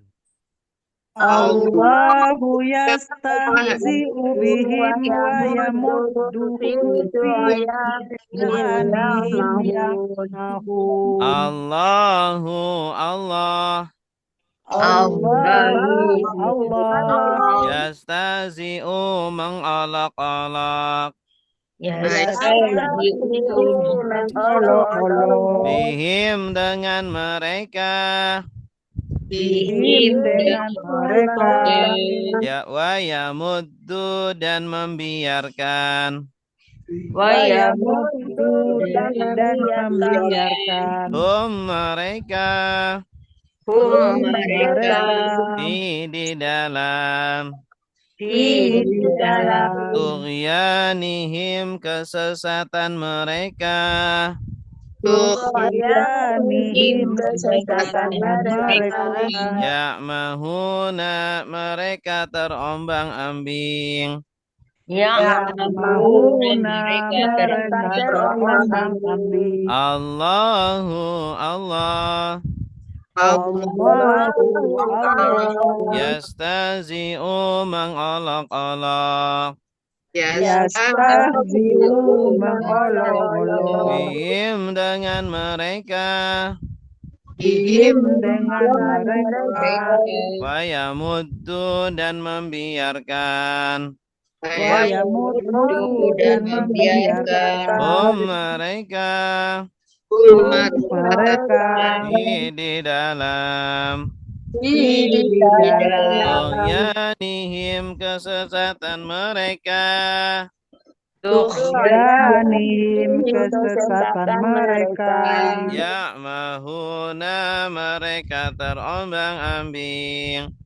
A: Allahu yastahzi'u bihim wa yamudduhum fi tughyanihim ya'mahun.
B: Allahu Allah
A: Allah
B: yastahzi'u mengolok-olok
A: olok-olok
B: bihim dengan mereka
A: bihim dengan mereka
B: ya wa yamuddu dan membiarkan
A: yamuddu dan membiarkan
B: mereka di dalam tughyanihim kesesatan mereka
A: tughyanihim
F: kesesatan mereka.
B: Ya'mahuna mereka terombang-ambing.
A: Ya'mahuna mereka terombang-ambing.
B: Allahu Allah
A: Allahu Allah
B: yastazi'u mengolok-olok
A: yastahzi'u mengolok-olok
B: bihim dengan mereka
A: bihim dengan mereka
B: wa yamuddu dan membiarkan
A: wa yamuddu dan membiarkan
B: mereka
A: mereka
B: di dalam
A: di dalam
B: tughyanihim kesesatan mereka
A: tughyanihim kesesatan mereka
B: Ya'mahuna mereka terombang-ambing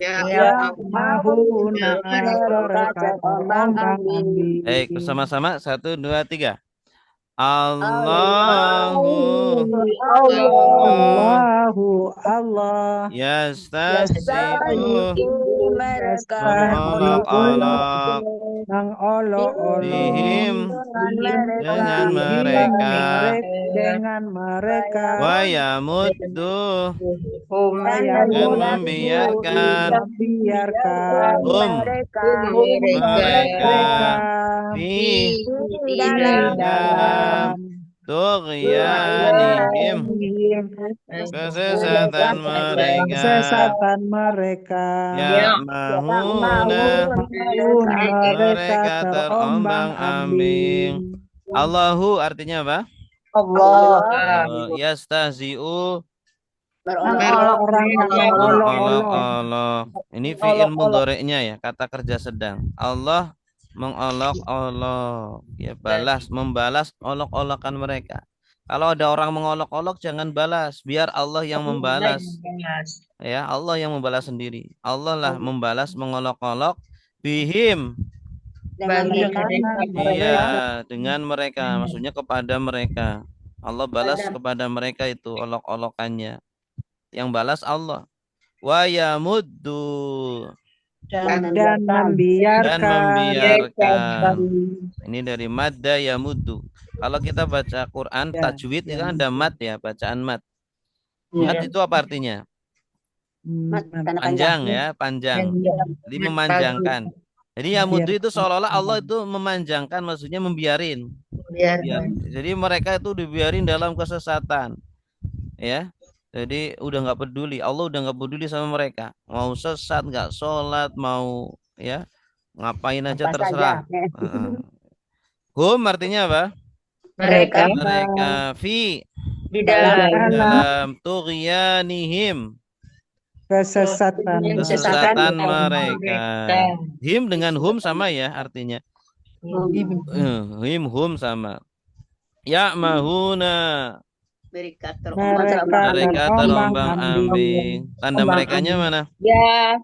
A: Ya'mahuna mereka terombang-ambing.
B: Bersama-sama 1, 2, 3 Allahu
A: Allahu Allah
B: yastahzi'u
F: mereka
B: mengolok-olok
A: mengolok-olok
B: bihim dengan mereka
A: dengan mereka
B: wa yamuddu
A: dan
B: membiarkan
A: membiarkan
B: mereka
F: di
B: dalam tughyanihim kesesatan mereka Ya'mahuna mereka terombang-ambing. Allahu artinya apa?
F: Allah
B: Yastahzi'u
A: orang yang mengolok-olok.
B: mengolok-olok. Ini fi'il mudhari'nya ya, kata kerja sedang. Allah mengolok-olok, ya membalas olok-olokan mereka. Kalau ada orang mengolok-olok jangan balas, biar Allah yang membalas. Ya, Allah yang membalas sendiri. Allah lah membalas mengolok-olok bihim. Iya, dengan mereka, maksudnya kepada mereka. Allah balas kepada mereka itu olok-olokannya. Yang balas Allah. Wa yamuddu
A: Dan membiarkan.
B: Ini dari madda yamuddu. Kalau kita baca Quran tajwid itu kan ada mad ya, bacaan mad. Mad itu apa artinya? Panjang ya, panjang. Jadi memanjangkan. Jadi yamuddu itu seolah-olah Allah itu memanjangkan, maksudnya membiarin. Jadi mereka itu dibiarin dalam kesesatan. Ya. Jadi udah nggak peduli, Allah udah nggak peduli sama mereka. Mau sesat, nggak sholat, mau ya ngapain aja terserah. Hum artinya apa?
F: mereka
B: Fi
F: di dalam
B: tughyanihim
A: kesesatan
B: mereka. Him dengan hum sama ya artinya. Hum sama. Ya'mahuna
A: mereka
B: terombang-ambing. Tanda merekanya mana?
F: ya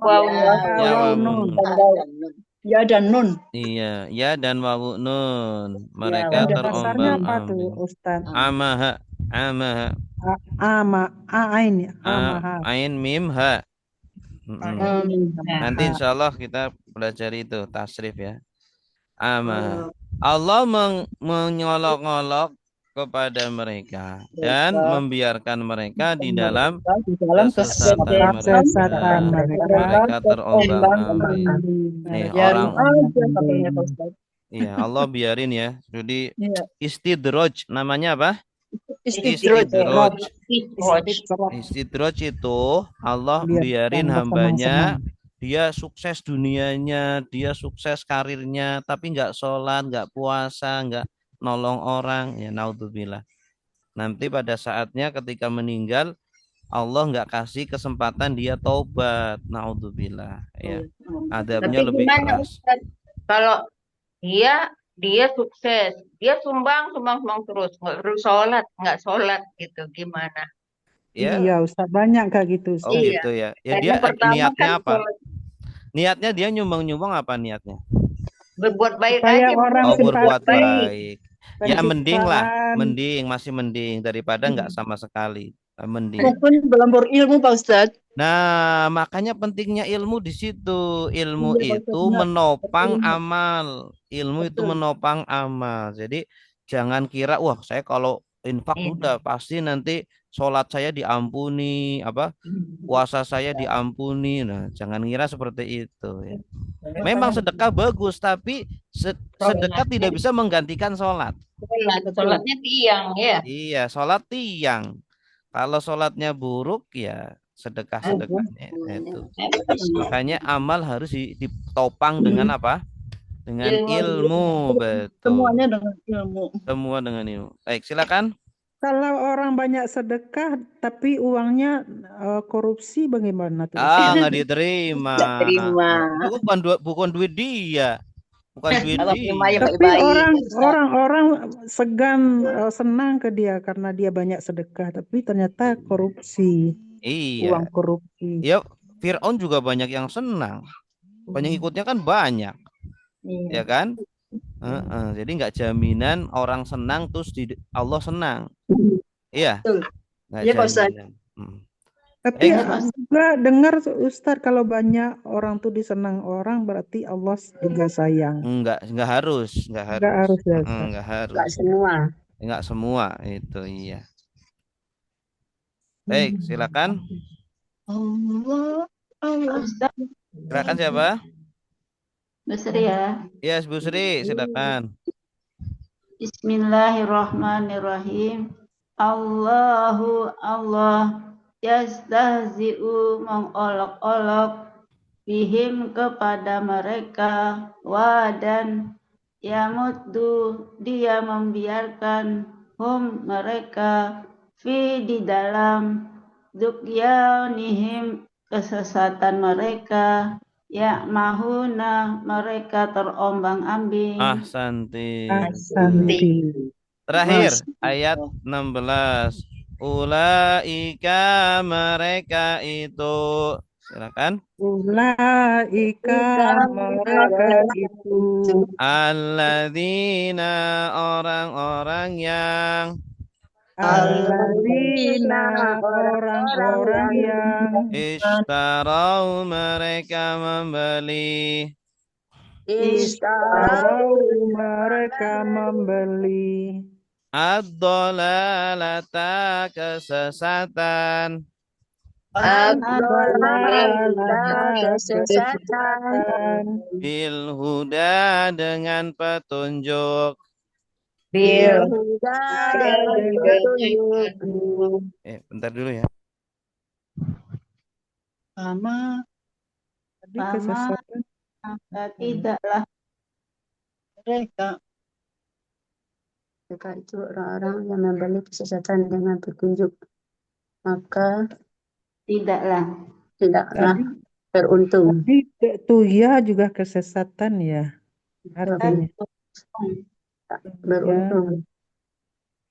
A: Ya dan nun.
B: Iya, ya dan wawu nun. Mereka terombang-ambing. Amaha. Ain mim ha. Nanti insya Allah kita belajar itu tasrif ya. Amaha. Allah menyolok-ngolok kepada mereka dan membiarkan mereka di dalam kesesatan mereka terombang-ambing. Orang iya Allah biarin ya. Jadi istidraj namanya apa? Istidraj itu Allah biarin hambanya, dia sukses dunianya, dia sukses karirnya, tapi nggak sholat, nggak puasa, nggak nolong orang, ya naudzubillah. Nanti pada saatnya ketika meninggal Allah nggak kasih kesempatan dia taubat, naudzubillah. Ya, adabnya lebih keras.
D: Kalau dia sukses, dia sumbang terus, nggak sholat gitu, gimana?
B: Ya.
A: Iya Ustaz, banyak kayak gitu Ustaz.
B: Oh gitu ya. Ya dia niatnya apa? Niatnya dia nyumbang apa niatnya?
D: Berbuat baik
A: Supaya
D: aja.
A: orang
B: berbuat baik. Ya mending lah,
A: pencitraan.
B: mending masih mending daripada nggak sama sekali. Mending.
E: Maupun berlembur ilmu Pak Ustadz.
B: Nah, makanya pentingnya ilmu di situ. Ilmu
E: Iya Pak
B: itu
E: Ustadz, benar.
B: menopang
E: Betul,
B: amal. Ilmu itu
E: betul.
B: menopang amal. Jadi jangan kira, wah saya kalau infak udah pasti nanti sholat saya diampuni, apa puasa saya diampuni. Nah, jangan kira seperti itu ya. Memang sedekah bagus, tapi sedekah tidak bisa menggantikan sholat.
F: Sholatnya tiang ya.
B: Iya, sholat tiang. Kalau sholatnya buruk ya sedekah-sedekahnya itu. Makanya amal harus ditopang dengan apa? Dengan ilmu,
E: Semuanya
B: betul.
E: dengan ilmu.
B: Semua dengan ilmu. Baik, silakan.
A: Kalau orang banyak sedekah tapi uangnya korupsi bagaimana tuh?
B: Ah, nggak diterima.
F: Nggak terima.
B: Itu bukan duit dia, bukan duit
F: Kalau terima ya
B: dia.
A: Tapi
F: baik-baik.
A: orang segan senang ke dia karena dia banyak sedekah, tapi ternyata korupsi,
B: Iya,
A: uang korupsi.
B: ya Fir'aun juga banyak yang senang. Pengikutnya kan banyak, ya kan? Jadi nggak jaminan orang senang terus Allah senang. Iya,
E: Betul.
B: nggak
E: Iya Pak Ustadz.
B: jaminan.
A: Tapi juga dengar Ustadz kalau banyak orang tuh disenang orang berarti Allah juga sayang.
B: Nggak harus, nggak harus.
A: Nggak harus ya, Ustadz.
B: Nggak harus.
F: Nggak semua.
B: Nggak semua itu iya. Baik, silakan.
E: Allah, Allah.
B: Silakan siapa?
D: Bu Sri ya.
B: Yes, Bu Sri, silakan.
D: Bismillahirrahmanirrahim. Allahu Allah yastahzi'u mengolok-olok bihim kepada mereka dan yamuddu dia membiarkan mereka di dalam dughyanihim kesesatan mereka mahuna mereka terombang-ambing.
B: Ahsanti.
A: Ahsanti.
B: Terakhir ayat 16. Ulaika mereka itu. Silakan.
A: Ulaika mereka itu
B: Alladzina orang-orang yang
A: alladzina orang-orang yang
B: Ishtarau mereka membeli
A: Ishtarau mereka membeli
B: ad-dhalalata kesesatan
A: kesesatan
B: bil huda dengan petunjuk. Bentar dulu ya.
E: Sama
A: Tadi kesesatan
D: Tidaklah
E: mereka.
H: Mereka itu orang-orang yang membeli kesesatan dengan petunjuk, maka
D: tidaklah
H: tidaklah beruntung.
A: Tadi tuh ya juga kesesatan ya artinya.
H: Beruntung.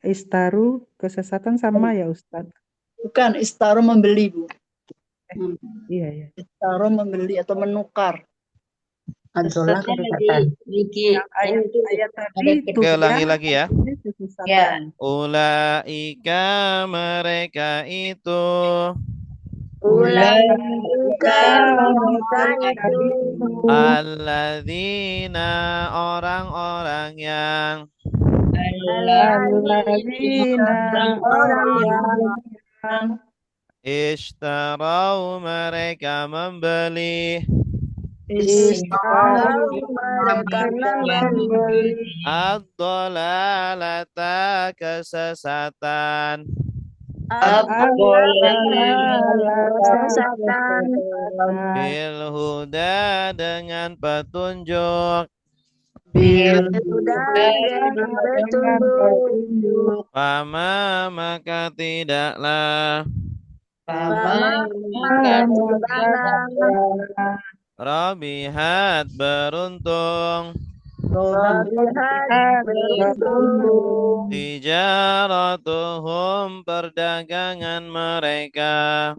A: Istaru kesesatan sama ya Ustadz.
E: Bukan istaro membeli, Bu.
A: Iya ya.
E: Istaro membeli atau menukar.
H: Adalah kesesatan.
A: Ayat tadi itu
B: Oke, ulangi lagi ya.
A: kesesatan.
B: Ulaika mereka itu alladzina orang-orang yang
A: Alladzina orang
B: ishtarau mereka membeli ad-dhalalata kesesatan bil huda dengan petunjuk. Fama maka tidaklah Rabihat beruntung tijaratuhum perdagangan mereka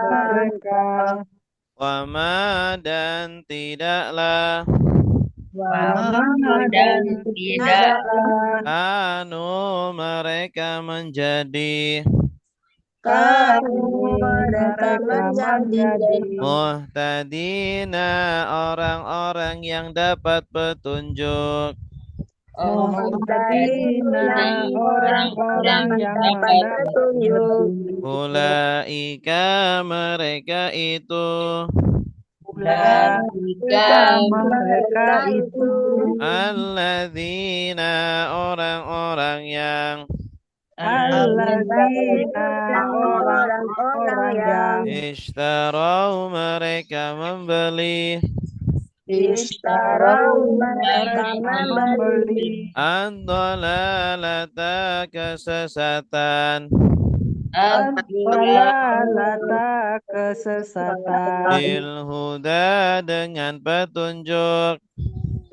A: mereka
B: Wama dan tidaklah
F: Wama dan tidaklah
B: anu mereka menjadi
H: Kanu mereka menjadi
B: muhtadina orang-orang yang dapat petunjuk.
A: Muhtadina orang-orang yang
H: dapat petunjuk.
B: Ulaika mereka itu
A: Ulaika mereka itu
B: alladzina orang-orang yang
A: alladzina orang-orang yang
B: ishtarau mereka membeli
H: Istarau mereka
A: membeli
B: ad-dhalalata kesesatan
A: ad-dhalalata kesesatan
B: bil huda dengan petunjuk.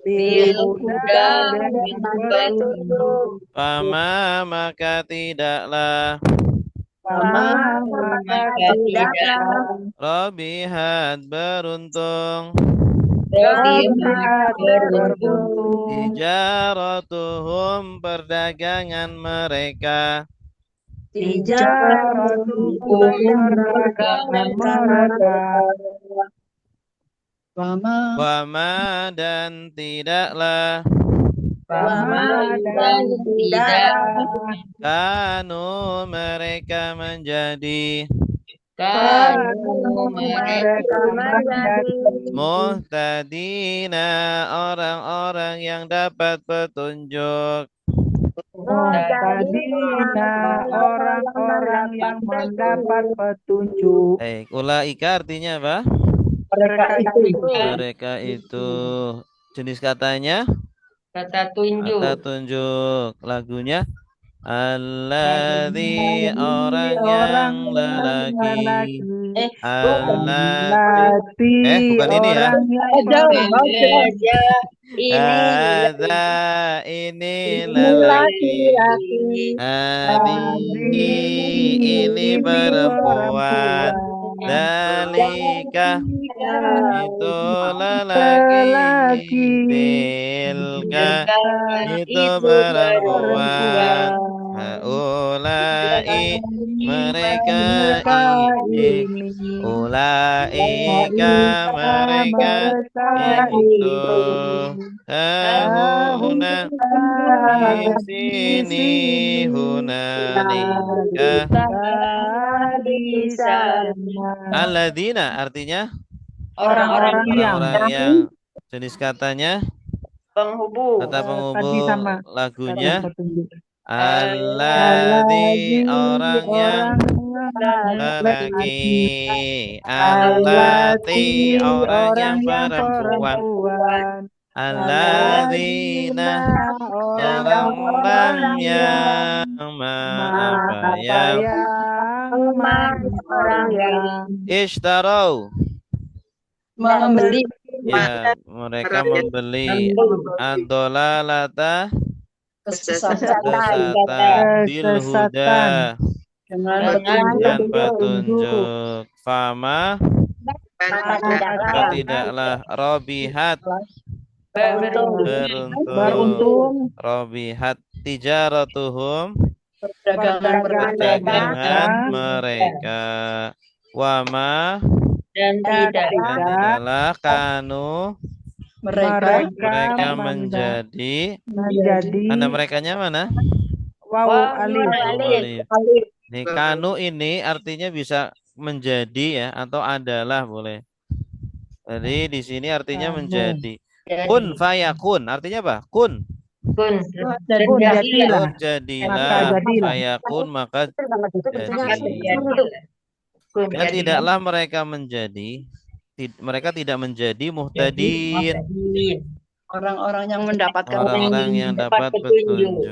A: bil huda dengan petunjuk
B: Fama maka tidaklah
A: Fama maka tidaklah
B: Robihat beruntung
A: Robihat beruntung
B: tijaratuhum perdagangan mereka
A: tijaratuhum perdagangan mereka
B: Wama dan tidaklah
A: Wama dan tidaklah
B: kanu mereka menjadi
A: kanu mereka menjadi
B: muhtadina orang-orang yang dapat petunjuk.
A: muhtadina orang-orang yang mendapat petunjuk.
B: Ulaika artinya apa? Mereka itu jenis katanya
F: kata tunjuk.
B: kata tunjuk. Lagunya alladzi orang yang lelaki. Allati bukan ini ya. Hadza ini lelaki. Hadi ini perempuan. Dalika itu lelaki. Tilka itu perempuan. Haulai mereka ini. Ulaika mereka itu. Huna di sini hunalika. Alladzina artinya
F: Orang-orang
B: yang jenis katanya
D: Penghubung.
B: kata
A: Tadi
B: penghubung.
A: sama
B: Lagunya
A: petunjuk.
B: alladzi orang yang lelaki. Allati orang yang perempuan. Alladzina orang-orang yang
H: orang yang
B: ishtarau
H: membeli
B: ya mereka membeli ad-dhalalata kesesatan bil huda dengan petunjuk. Fama tidaklah robihat beruntung robihat tijaratuhum perdagangan mereka. Wama
F: dan
B: tidaklah kanu mereka menjadi mana merekanya mana?
A: Alif.
B: Nih, kanu ini artinya bisa menjadi ya atau adalah boleh. Jadi di sini artinya menjadi. Kun fayakun artinya apa? Kun
A: Jadilah.
B: jadilah fayakun maka jadi. Dan tidaklah mereka menjadi mereka tidak menjadi muhtadin.
E: Orang-orang yang mendapatkan
B: Orang-orang yang dapat petunjuk.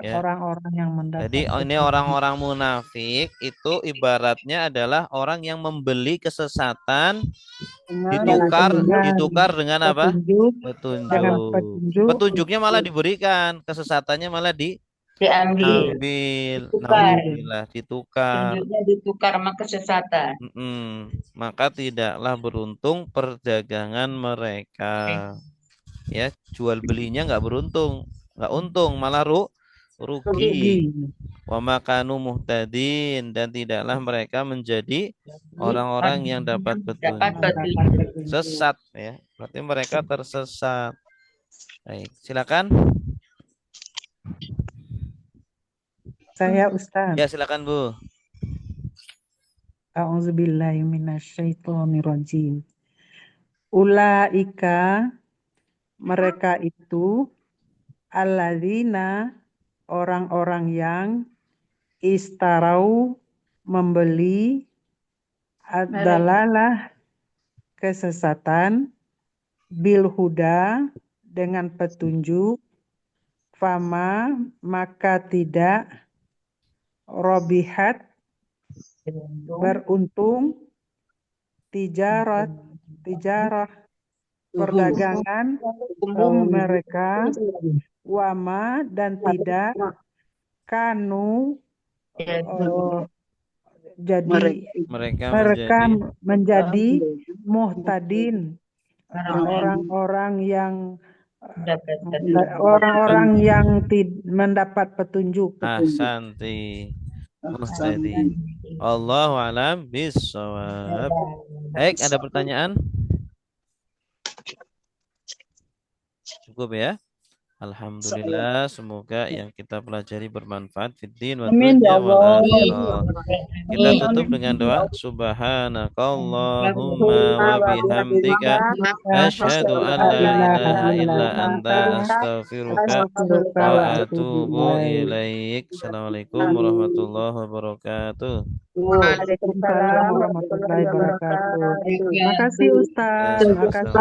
B: Ya.
A: Orang-orang yang mendapat.
B: Jadi ini orang-orang munafik itu ibaratnya adalah orang yang membeli kesesatan ditukar dengan apa? Petunjuk. Petunjuknya malah diberikan, kesesatannya malah
F: diambil,
B: Ambil,
F: ditukar,
B: naudzubillah, ditukar.
F: tunjuknya ditukar sama kesesatan.
B: Maka tidaklah beruntung perdagangan mereka. Ya, jual belinya nggak beruntung, nggak untung, malah rugi. Wa makanu muhtadin, dan tidaklah mereka menjadi orang-orang yang dapat petunjuk. Sesat ya, berarti mereka tersesat. Baik, silakan.
A: Saya Ustaz.
B: Ya, silakan Bu.
A: A'udzubillahi minasyaitonirrajim. Ulaika, mereka itu, alladzina, orang-orang yang istarau, membeli, ad-dalalah, kesesatan, bil huda, dengan petunjuk, fama, maka tidak, robihat, beruntung, tijarah, perdagangan, mereka, wama, dan tidak, kanu, jadi mereka menjadi muhtadin, orang-orang yang mendapat petunjuk.
B: Ahsanti. Muhtadi. Allahu a'lam bishawab. Baik, ada pertanyaan? Cukup ya? Alhamdulillah, semoga yang kita pelajari bermanfaat fiddin wa dunya wal akhirah. Kita tutup dengan doa. Subhanakallahumma wa bihamdika asyhadu an la ilaha illa anta astaghfiruka wa atubu ilaik. Assalamualaikum warahmatullahi wabarakatuh.
A: Waalaikumsalam warahmatullahi wabarakatuh. Terima kasih Ustaz.
B: Terima kasih.